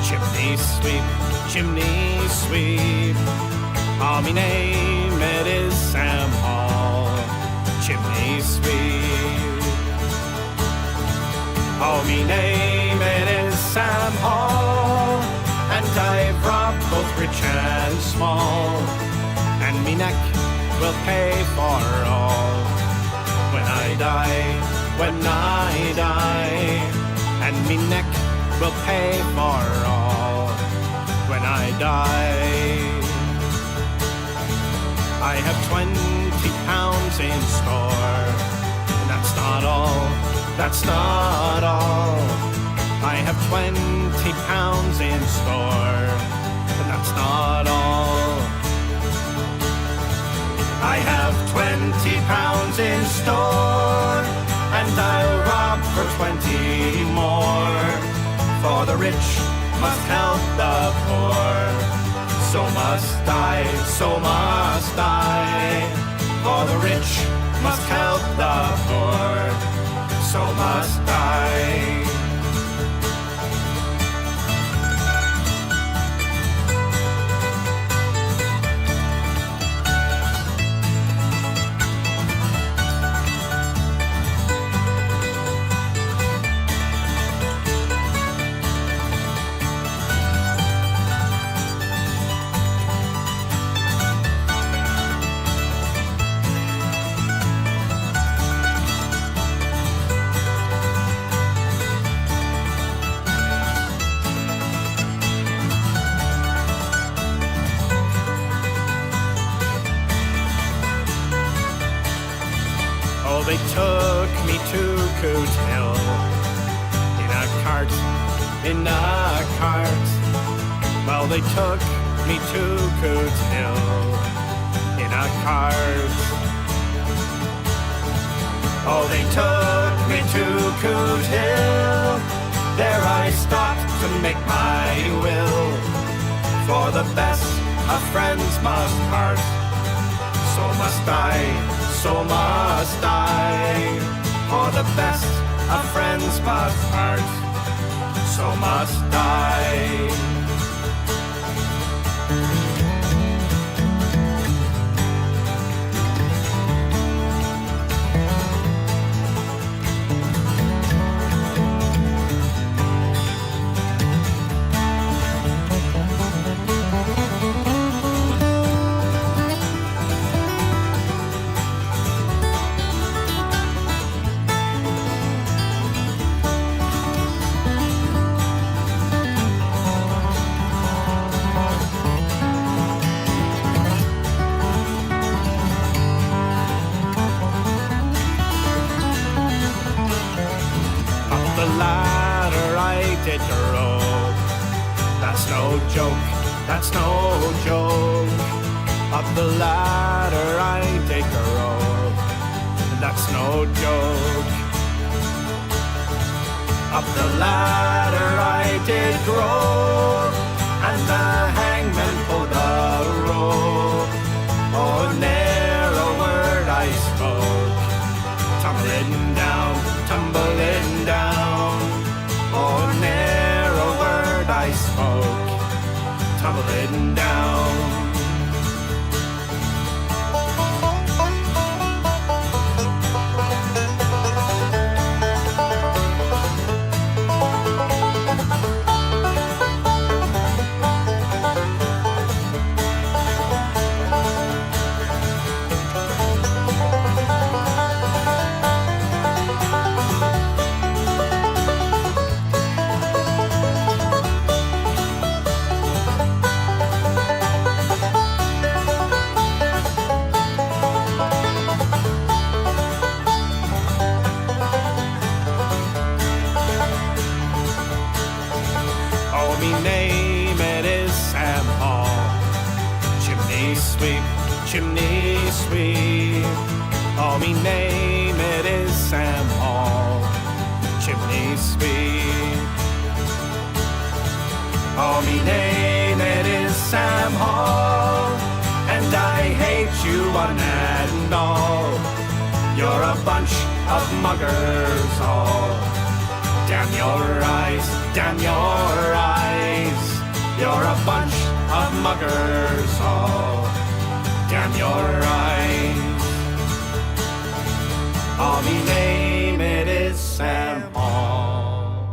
chimney sweep, chimney sweep. Oh, me name it is Sam Hall, chimney sweep. Oh, me name it is Sam Hall, and I've robbed both rich and small, and me neck will pay for all when I die. When I die, and me neck will pay for all when I die. I have 20 pounds in store, and that's not all, that's not all. I have 20 pounds in store, and that's not all. I have 20 pounds in store, and I'll rob for 20 more, for the rich must help the poor. So must I, so must I, for the rich must help the poor. So must I. They took me to Coot Hill in a cart, in a cart. Well, they took me to Coot Hill in a cart. Oh, they took me to Coot Hill. There I stopped to make my will. For the best of friends must part. So must I, so must I. For the best of friends must part. So must I. Did the rope. That's no joke, that's no joke. Up the ladder I take the rope. That's no joke. Up the ladder I did grow, and the hangman pulled the rope. Oh, ne'er a word I spoke. Tumbling down, tumbling down. Oh, ne'er a word I spoke, tumbling down. Chimney sweep. Oh, me name it is Sam Hall. Chimney sweep. Oh, me name it is Sam Hall, and I hate you one and all. You're a bunch of muggers all. Damn your eyes, damn your eyes. You're a bunch of muggers all. Damn your eyes. Oh, me name it is Sam Hall.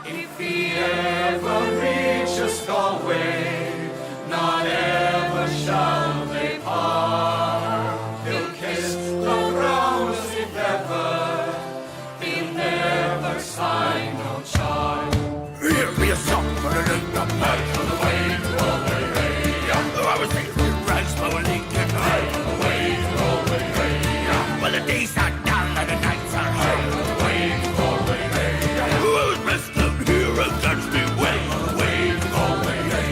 If he ever reaches Galway, not ever shall they part. He'll kiss the ground as if ever, he'll never sign no charm. Here be a song for the link up night on the way to Galway, hey. I was thinking we'd rise for a link up night on the way to Galway, hey. Well, the days are dull and the nights are high on the way to Galway, hey. Who's missed them here and that's me way on the way to Galway, hey.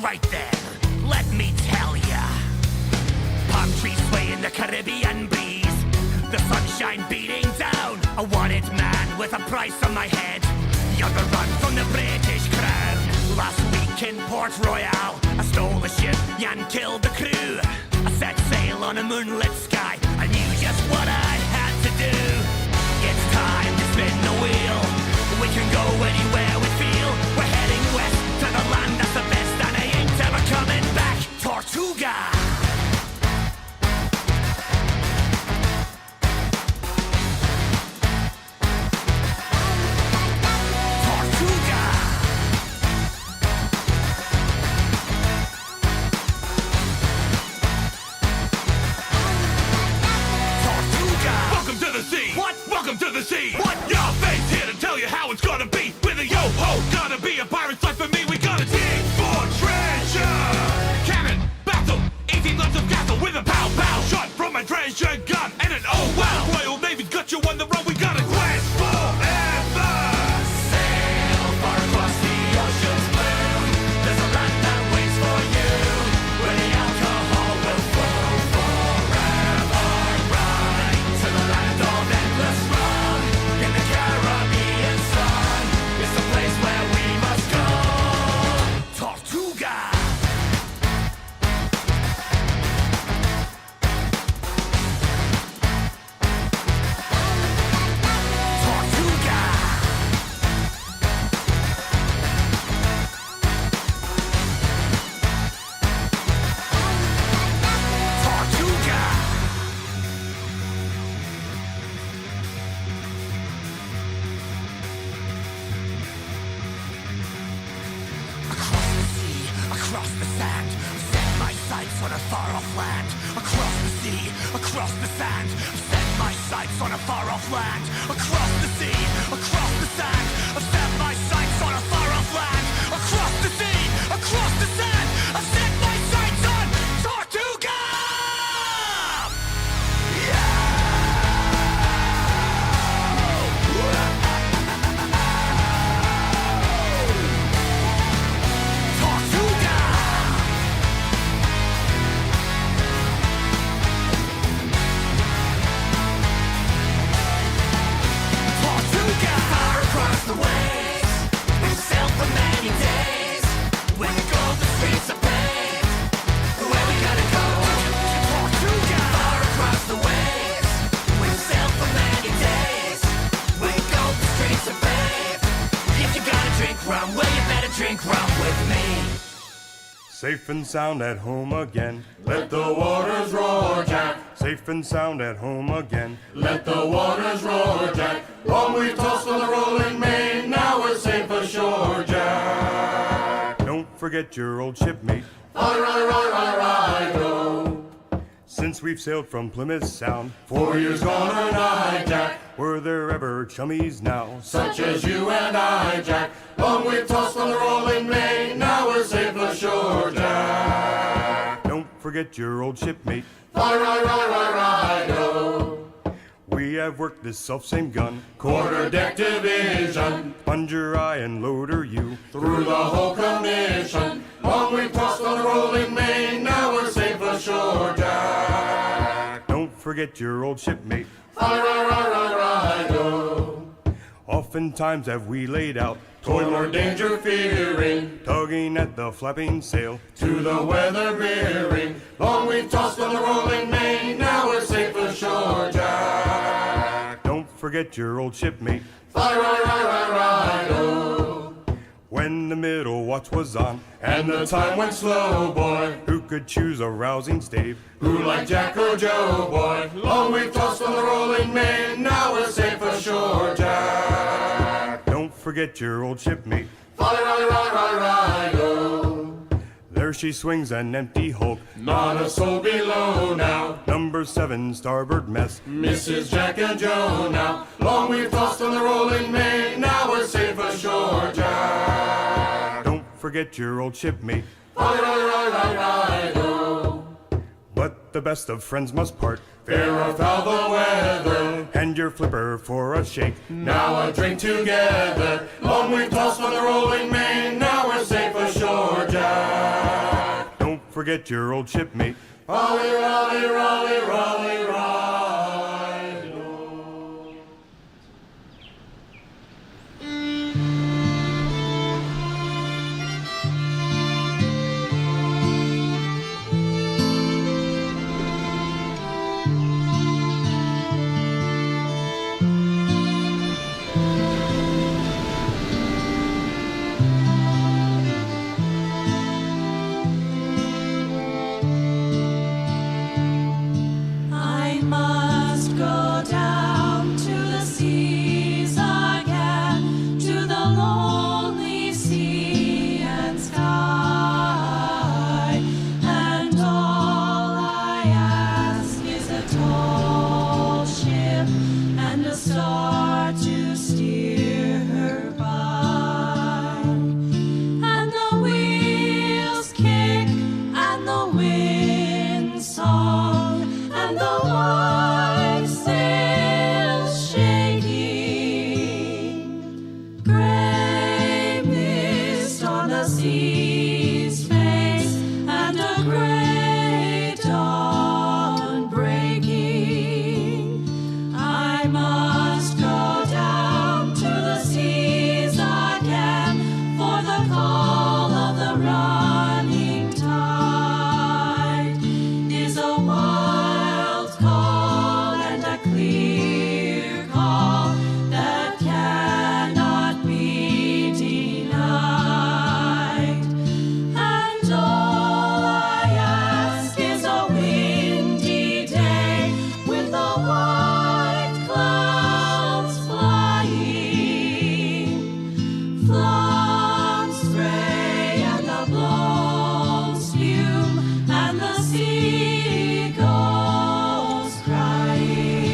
Alright then, let me tell ya. Palm trees sway in the Caribbean breeze, the sunshine beating down. A wanted man with a price on my head, younger run from the British crown. Last week in Port Royal, I stole a ship and killed the crew. I set sail on a moonlit sky, I knew just what I had to do. It's time to spin the wheel, we can go anywhere we feel. We're heading west to the land that's the best, and I ain't ever coming back. Tortuga! Welcome to the sea. What? Your face here to tell you how it's gonna be. With a yo-ho, gonna be a pirate's life for me. We gotta dig for treasure. Cannon, battle, 18 lots of castle with a pow-pow shot from my treasure gun. And an oh wow, Royal Navy's got you on the run. We got a quest forever. Sail far across the ocean's blue. There's a land that waits for you, where the alcohol will flow forever. Right to the land of endless rum, in the Caribbean sun. It's the place where we must go. Tortuga. Tortuga. Tortuga. Across the sea, across the sand, I've set my sights on a far-off land. Across the sea, across the sand, I've set my sights on a far-off land. Across the sea, across the sand, I've set my sights on a far-off land. Across the sea, across the sand, I've set my sights on Tortuga! Tortuga! Tortuga! Far across the waves, we've sailed for many days. When we go, the streets are paved. Where we gotta go? Tortuga! Far across the waves, we've sailed for many days. When we go, the streets are paved. If you gotta drink rum, well, you better drink rum with me. Safe and sound at home again. Let the waters roar, Jack. Safe and sound at home again. Let the waters roar, Jack. Long we tossed on the rolling main, now we're safe ashore, Jack. Don't forget your old shipmate. Rido. Since we've sailed from Plymouth Sound, 4 years gone or nigh, Jack. were there ever chummies now? Such as you and I, Jack. Long we've tossed on the rolling main, now we're safe ashore, Jack. Don't forget your old shipmate. Rido. We have worked this self-same gun, Quarter deck division, plunger I and loader you, through the whole commission. Long we've tossed on the rolling main, now we're safe ashore, Jack. Don't forget your old shipmate. Rido. Oftentimes have we laid out, toil or danger fearing, tugging at the flapping sail, to the weather veering. Long we've tossed on the rolling main, now we're safe ashore, Jack. Don't forget your old shipmate. Rido. When the middle watch was on, and the time went slow, boy, who could choose a rousing stave? Who like Jack or Joe, boy? Long we've tossed on the rolling main, now we're safe ashore, Jack. Don't forget your old shipmate. Rido. There she swings an empty hulk, Not a soul below now. number 7 starboard mess. Mrs. Jack and Joe now. Long we've tossed on the rolling main, now we're safe ashore, Jack. Don't forget your old shipmate. Rido. But the best of friends must part, Fair or foul the weather, and your flipper for a shake. now a drink together. Long we've tossed on the rolling main, now we're safe ashore, Jack. forget your old shipmate. Raleigh, Raleigh, Raleigh, Raleigh, Raleigh. I must go down to the seas again, to the lonely sea and sky, and all I ask is a tall ship and a star to steer her by, and the wheels kick and the wind song and the white sails shaking, gray mist on the sea's face, and a gray dawn breaking. I must go down to the seas again for the call of the running tide is a wild call and a clear call that cannot be denied. And all I ask is a windy day with the white clouds flying, flung spray and the blown spume, and the seagulls crying.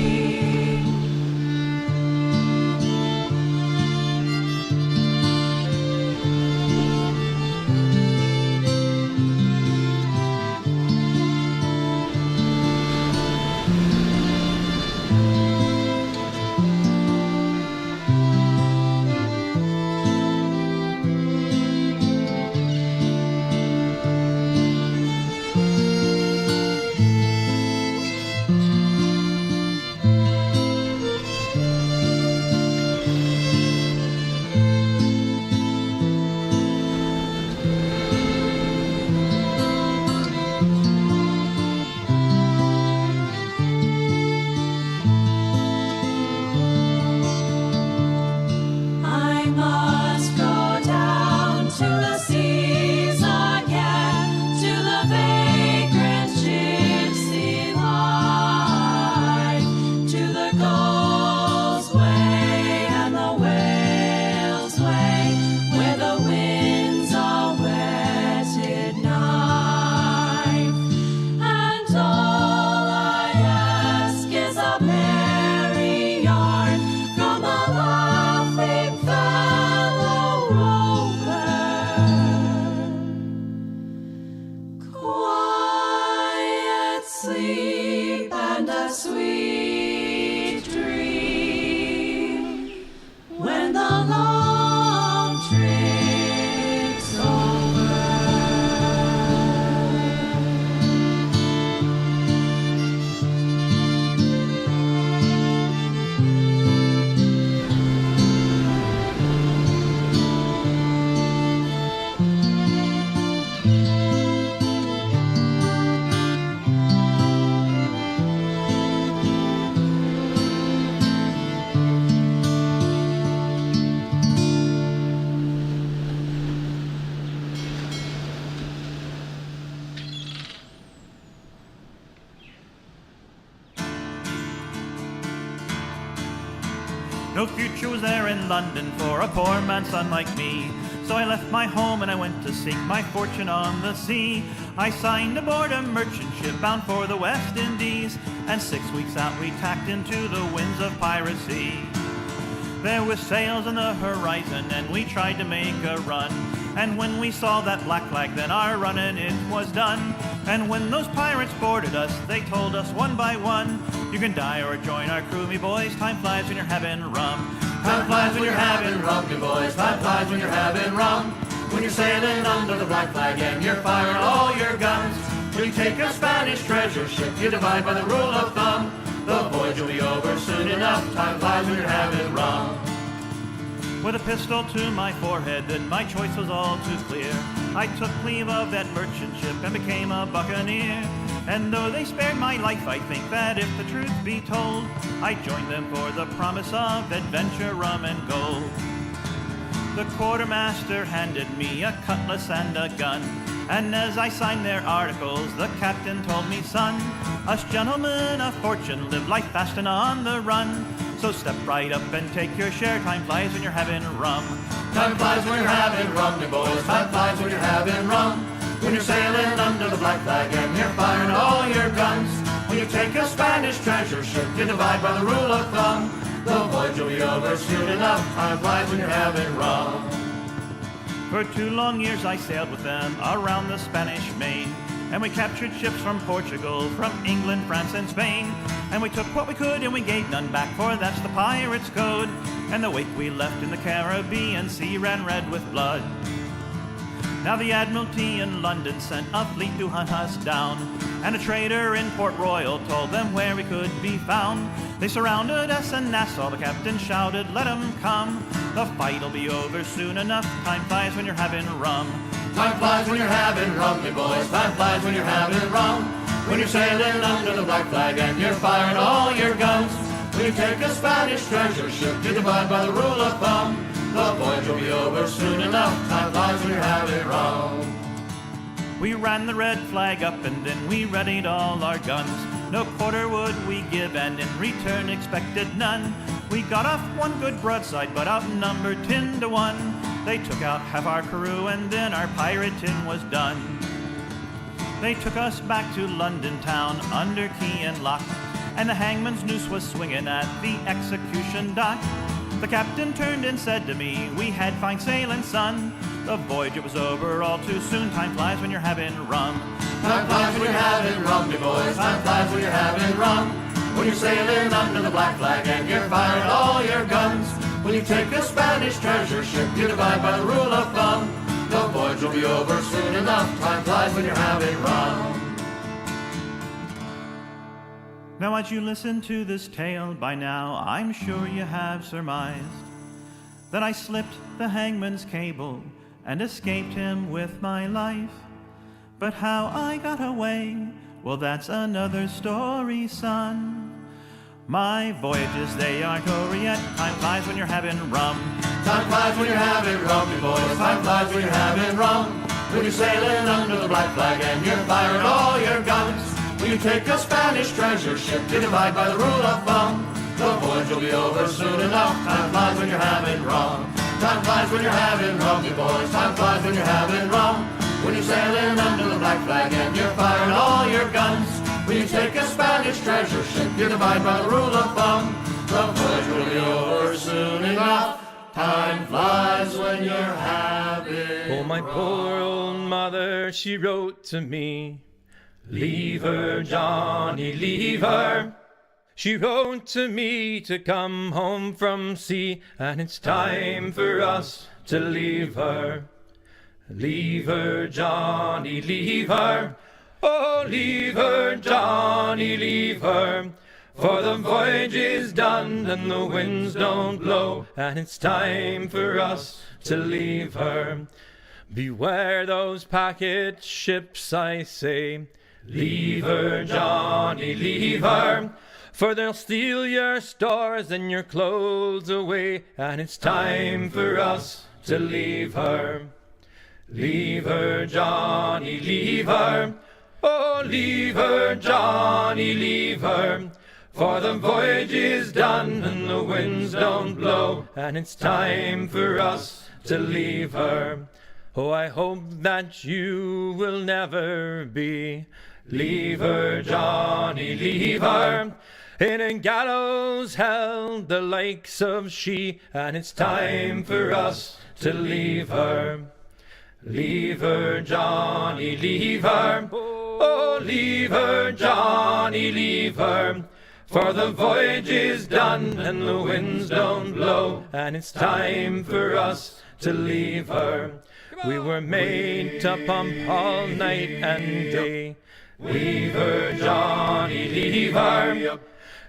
I must go down to the seas again, to the vagrant gypsy life, to the gull's way and the whale's way, where the wind's a whetted knife. And all I ask is a merry yarn from a laughing fellow rover. Quiet sleep and a sweet dream when the long trip's over. No future was there in London for a poor man's son like me. So I left my home and I went to seek my fortune on the sea. I signed aboard a merchant ship bound for the West Indies, and 6 weeks out we tacked into the winds of piracy. There were sails on the horizon and we tried to make a run, and when we saw that black flag then our running it was done. And when those pirates boarded us they told us one by one, you can die or join our crew, me boys, time flies when you're having rum. Time flies when you're having rum, me boys. Time flies when you're having rum. When you're sailing under the black flag and you're firing all your guns, when you take a Spanish treasure ship, you divide by the rule of thumb. The voyage will be over soon enough, time flies when you're having rum. With a pistol to my forehead, then my choice was all too clear. I took leave of that merchant ship and became a buccaneer. And though they spared my life, I think that if the truth be told, I joined them for the promise of adventure, rum, and gold. The quartermaster handed me a cutlass and a gun, and as I signed their articles, the captain told me, son, us gentlemen of fortune live life fast and on the run. So step right up and take your share, time flies when you're having rum. Time flies when you're having rum, me boys, time flies when you're having rum. When you're sailing under the black flag and you're firing all your guns, when you take a Spanish treasure ship, you divide by the rule of thumb. The voyage will be over soon enough, time flies when you're having rum. For 2 long years I sailed with them around the Spanish Main, and we captured ships from Portugal, from England, France, and Spain. And we took what we could and we gave none back, for that's the pirate's code. And the wake we left in the Caribbean Sea ran red with blood. Now the Admiralty in London sent a fleet to hunt us down, and a trader in Port Royal told them where we could be found. They surrounded us in Nassau, the captain shouted, let 'em come. The fight'll be over soon enough, time flies when you're having rum. Time flies when you're having rum, me boys, time flies when you're having rum. When you're sailing under the black flag and you're firing all your guns, when you take a Spanish treasure ship, you divide by the rule of thumb. The voyage will be over soon enough, time flies when you're having rum. We ran the red flag up and then we readied all our guns. No quarter would we give and in return expected none. We got off one good broadside but outnumbered 10 to 1. They took out half our crew and then our pirating was done. They took us back to London town under key and lock, and the hangman's noose was swinging at the execution dock. The captain turned and said to me, we had fine sailing, son. The voyage, it was over all too soon. Time flies when you're having rum. Time flies when you're having rum, me boys. Time flies when you're having rum. When you're sailing under the black flag and you're firing all your guns. When you take a Spanish treasure ship, you divide by the rule of thumb. The voyage will be over soon enough. Time flies when you're having rum. Now as you listen to this tale, by now I'm sure you have surmised that I slipped the hangman's cable and escaped him with my life. But how I got away, well that's another story, son. My voyages, they aren't over yet. Time flies when you're having rum. Time flies when you're having rum, you boys. Time flies when you're having rum. When you're sailing under the black flag and you're firing all your guns. When you take a Spanish treasure ship, you divide by the rule of thumb. The voyage will be over soon enough. Time flies when you're having rum. Time flies when you're having rum, you boys. Time flies when you're having rum. When you're sailing under the black flag and you're firing all your guns. When you take a Spanish treasure ship, you divide by the rule of thumb. The voyage will be over soon enough. Time flies when you're having Oh, my poor old mother, she wrote to me, leave her, Johnny, leave her. She wrote to me to come home from sea, and it's time for us to leave her. Leave her, Johnny, leave her. Oh, leave her, Johnny, leave her. For the voyage is done and the winds don't blow, and it's time for us to leave her. Beware those packet ships, I say. Leave her, Johnny, leave her. For they'll steal your stores and your clothes away, and it's time for us to leave her. Leave her, Johnny, leave her. Oh, leave her, Johnny, leave her. For the voyage is done and the winds don't blow, and it's time for us to leave her. Oh, I hope that you will never be. Leave her, Johnny, leave her. In a gallows hell the likes of she, and it's time for us to leave her. Leave her, Johnny, leave her. Oh, leave her, Johnny, leave her. For the voyage is done and the winds don't blow, and it's time for us to leave her. We were made to pump all night and day. Leave her, Johnny, leave her.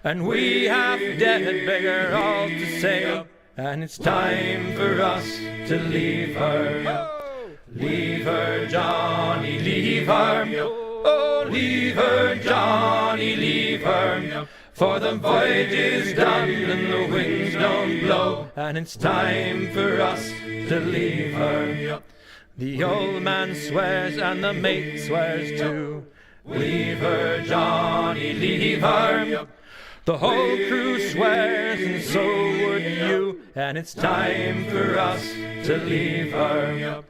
And we half dead beggar all to say, and it's time for us to leave her. Leave her, Johnny, leave her. Oh, leave her, Johnny, leave her. For the voyage is done and the winds don't blow, and it's time for us to leave her. The old man swears and the mate swears too. Leave her, Johnny, leave her. The whole crew swears and so would you, and it's time for us to leave her.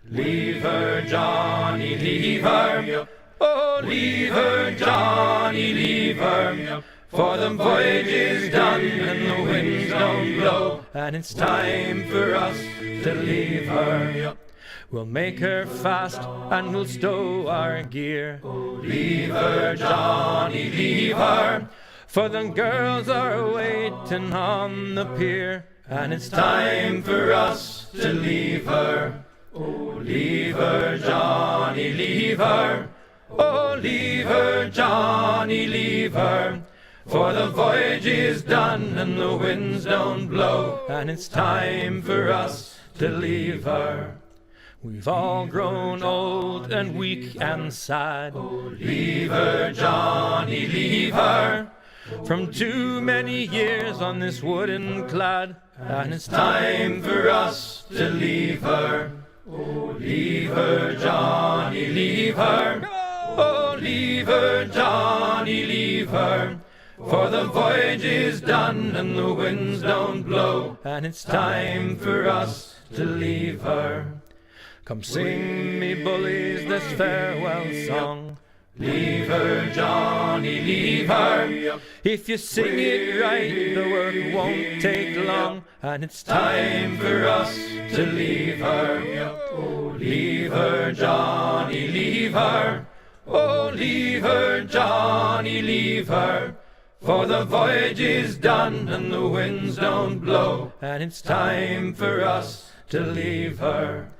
Leave her, Johnny, leave her. Oh, leave her, Johnny, leave her. For the voyage is done and the winds don't blow, and it's time for us to leave her. We'll make her fast and we'll stow our gear. Leave her, Johnny, leave her. For the girls are waiting on the pier, and it's time for us to leave her. Oh, leave her, Johnny, leave her. Oh, leave her, Johnny, leave her. For the voyage is done and the winds don't blow, and it's time for us to leave her. We've all grown old and weak and sad. Leave her, Johnny, leave her. From too many years on this wooden clad, and it's time for us to leave her. Oh, leave her, Johnny, leave her. Oh, leave her, Johnny, leave her. For the voyage is done and the winds don't blow, and it's time for us to leave her. Come sing me, bullies, this farewell song. Leave her, Johnny, leave her. If you sing it right, the work won't take long, and it's time for us to leave her. Oh, leave her, Johnny, leave her. Oh, leave her, Johnny, leave her. For the voyage is done and the winds don't blow, and it's time for us to leave her.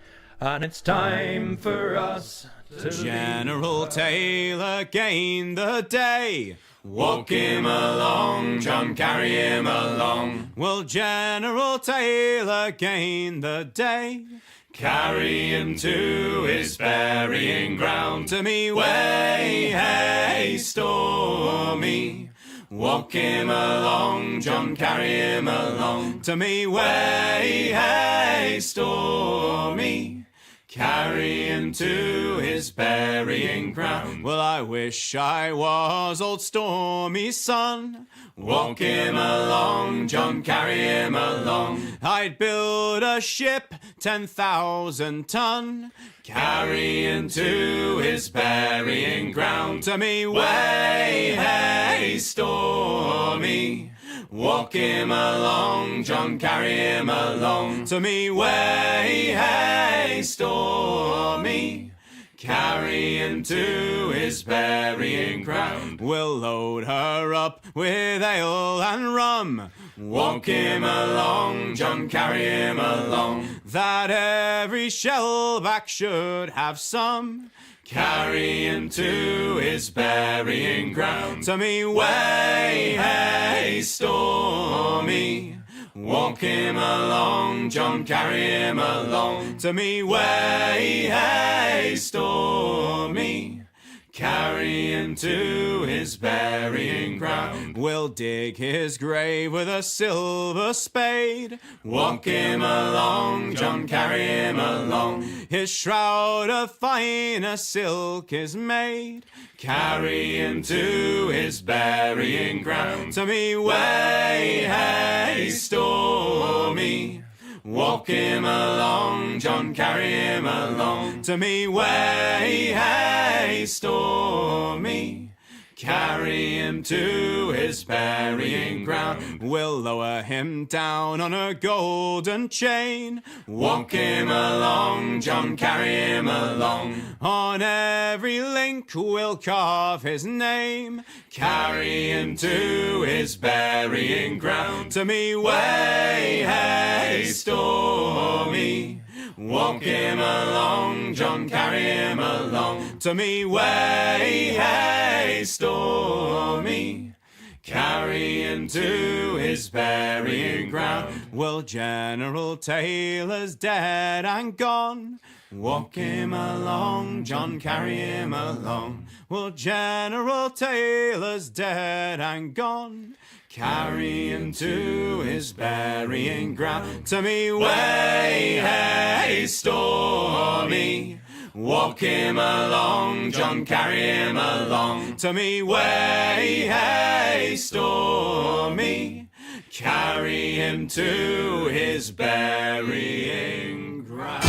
And it's time for us to General Taylor gained the day. Walk him along, John, carry him along. Will General Taylor gain the day? Carry him to his burying ground. To me way, hey, stormy. Walk him along, John, carry him along. To me way, hey, stormy. Carry him to his burying ground. Well, I wish I was old Stormy's son. Walk him along, John, carry him along. I'd build a ship 10,000 ton. Carry him to his burying ground. To me way, hey, Stormy. Walk him along, John, carry him along. To me way, hey, Stormy. Carry him to his burying ground. We'll load her up with ale and rum. Walk him along, John, carry him along. That every shellback should have some. Carry him to his burying ground. To me way, hey, Stormy. Walk him along, John, carry him along. To me way, hey, Stormy. Carry him to his burying ground. We'll dig his grave with a silver spade. Walk him along, John, carry him along. His shroud of finest silk is made. Carry him to his burying ground. To me way, hey, Stormy. Walk him along, John, carry him along. To me way, hey, Stormy. Carry him to his burying ground. We'll lower him down on a golden chain. Walk him along, John, carry him along. On every link we'll carve his name. Carry him to his burying ground. To me way, hey, Stormy. Walk him along, John, carry him along. To me way, hey, stormy. Carry him to his burying ground. Well, General Taylor's dead and gone. Walk him along, John, carry him along. Well, General Taylor's dead and gone. Carry him to his burying ground. To me way, hey, stormy. Walk him along, John, carry him along. To me way, hey, stormy. Carry him to his burying ground.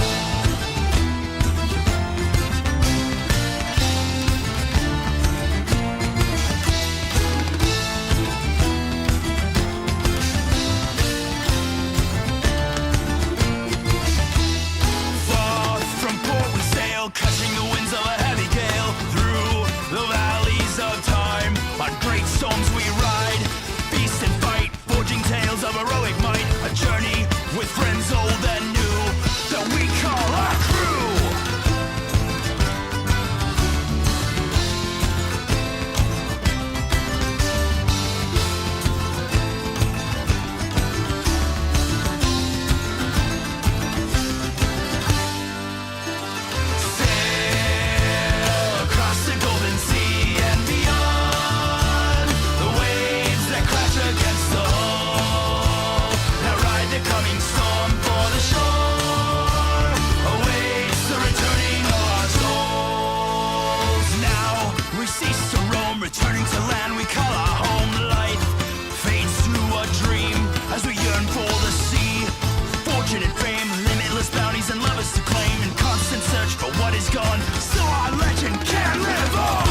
Catching the winds of a heavy gale through the valleys of time. On great storms we ride, feast and fight, forging tales of heroic might. A journey with friends old and new that we call our crew. Returning to land we call our home. Life fades to a dream as we yearn for the sea. Fortune and fame, limitless bounties and lovers to claim. In constant search for what is gone, so our legend can live on.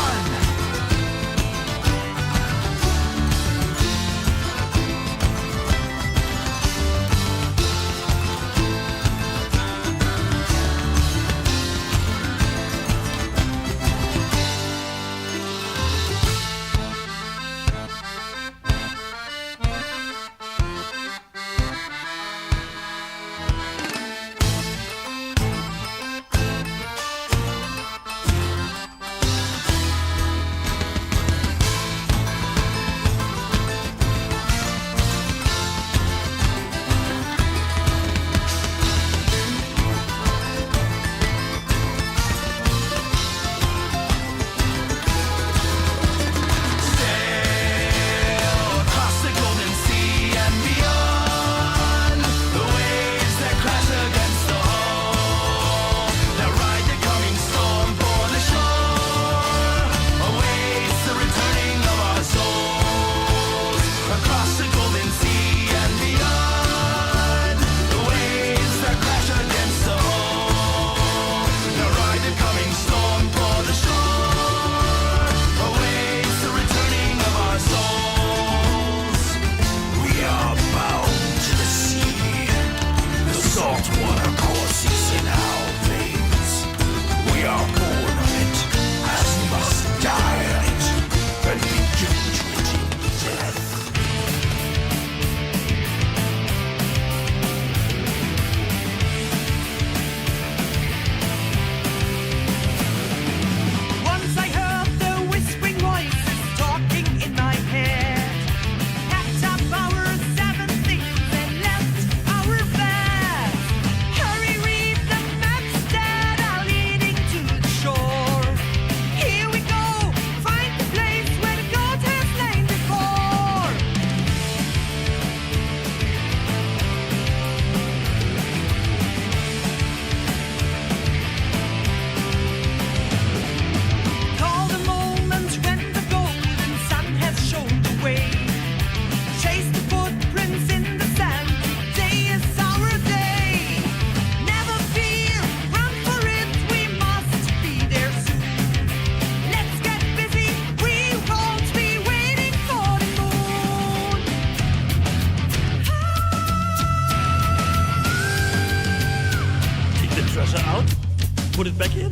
Put it back in.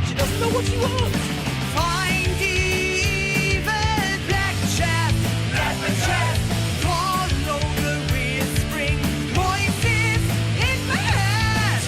She doesn't know what she wants. Find the evil black chap, follow the whispering voices in my head.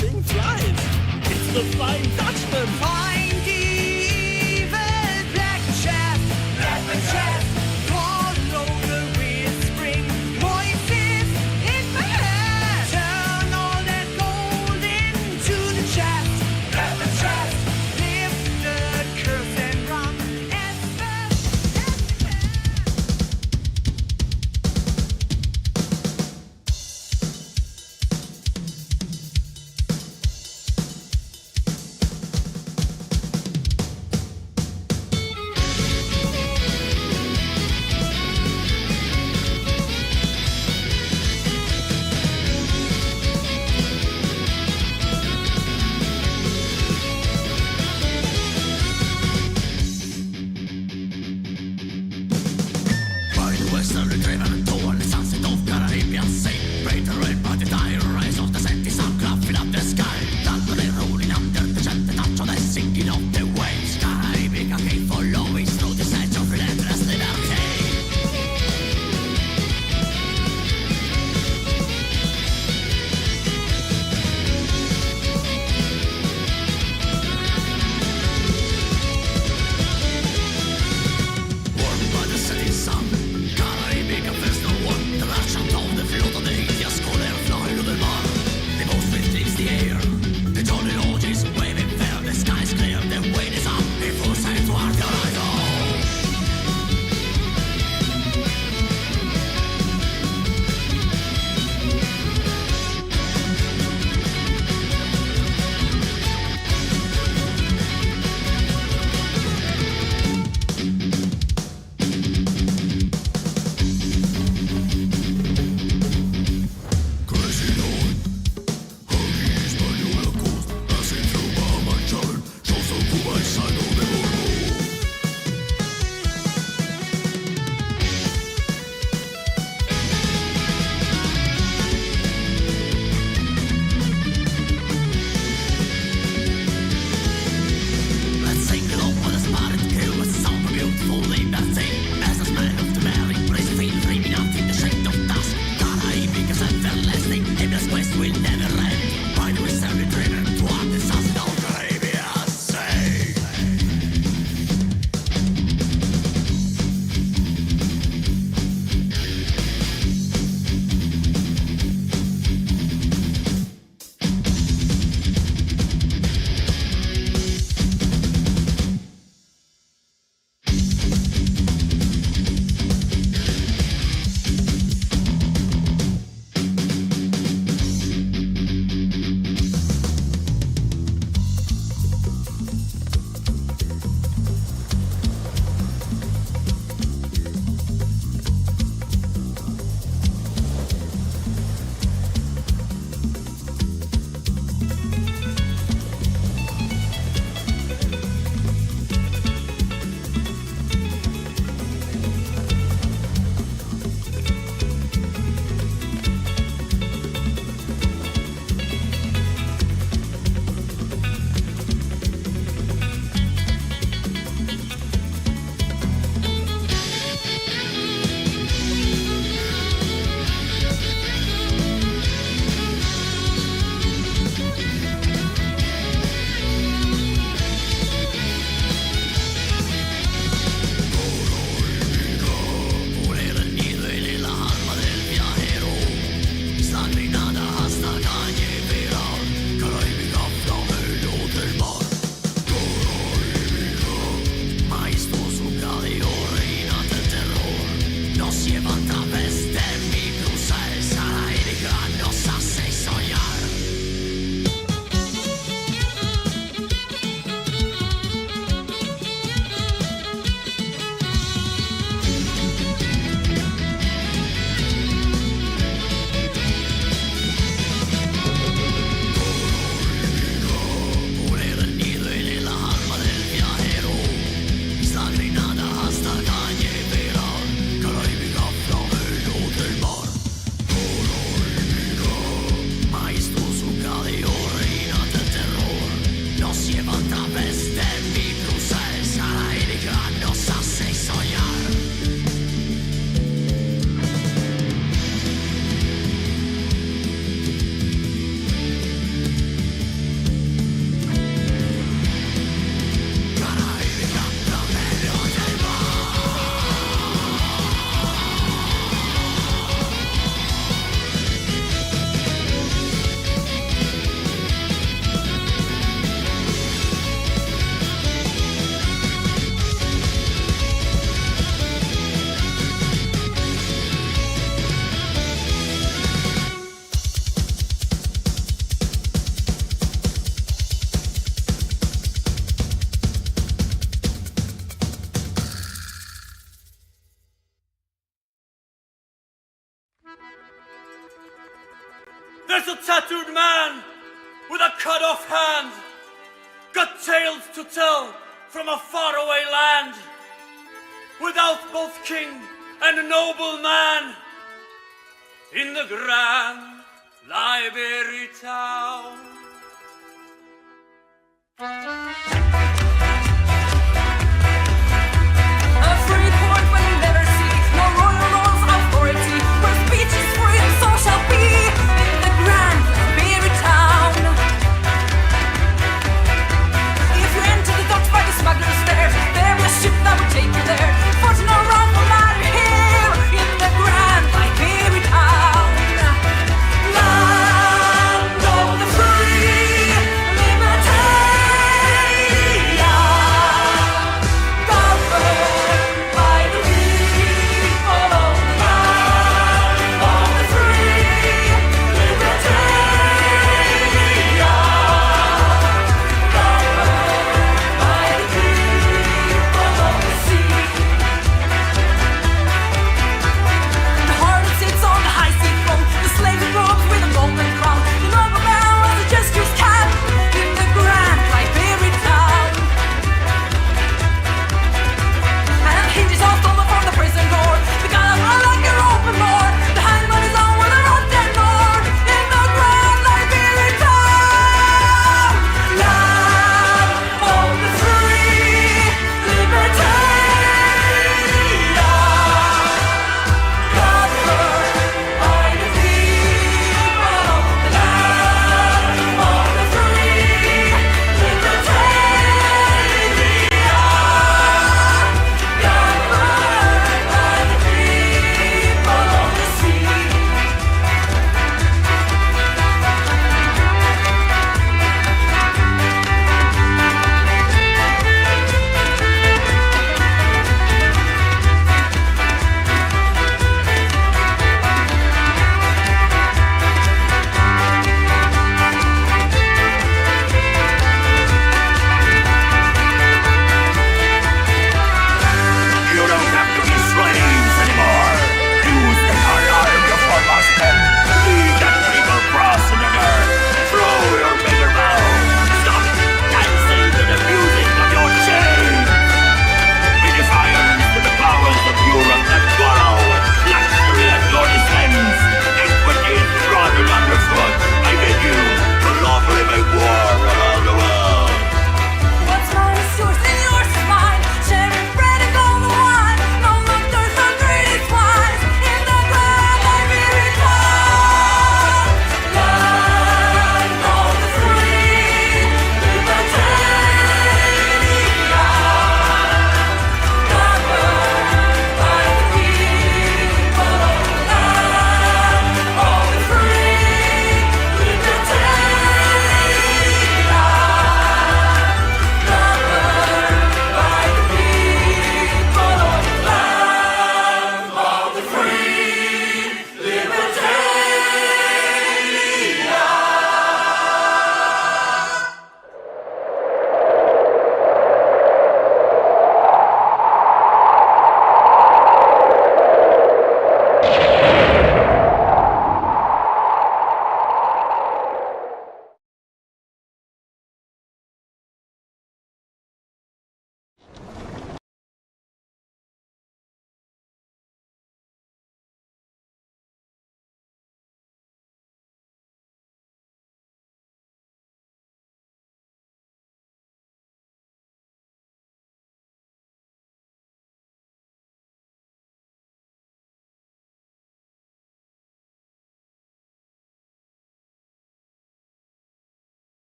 everything flies. It's the Flying Dutchman. Find the evil black chef. Black chef. Follow the whispering voices in my head. Turn all that gold into the chest. Black chef. Lift the curse and run as fast as you can. By the western retrieving toward the sunset of Caribbean Sea. Break the red by the dire rise of the setting sun cloud up the sky. Thunder rolling under the gentle touch of the sinking of the waves. Caribbean keep following through the edge of relentless liberty. Warmed by the setting sun, Caribbean fears no one. The merchant of the float of the Indias call air fly to the bar. The bowsprit leaves the air. There's a tattooed man with a cut-off hand, got tales to tell from a faraway land, without both king and noble man, in the grand Liberty town.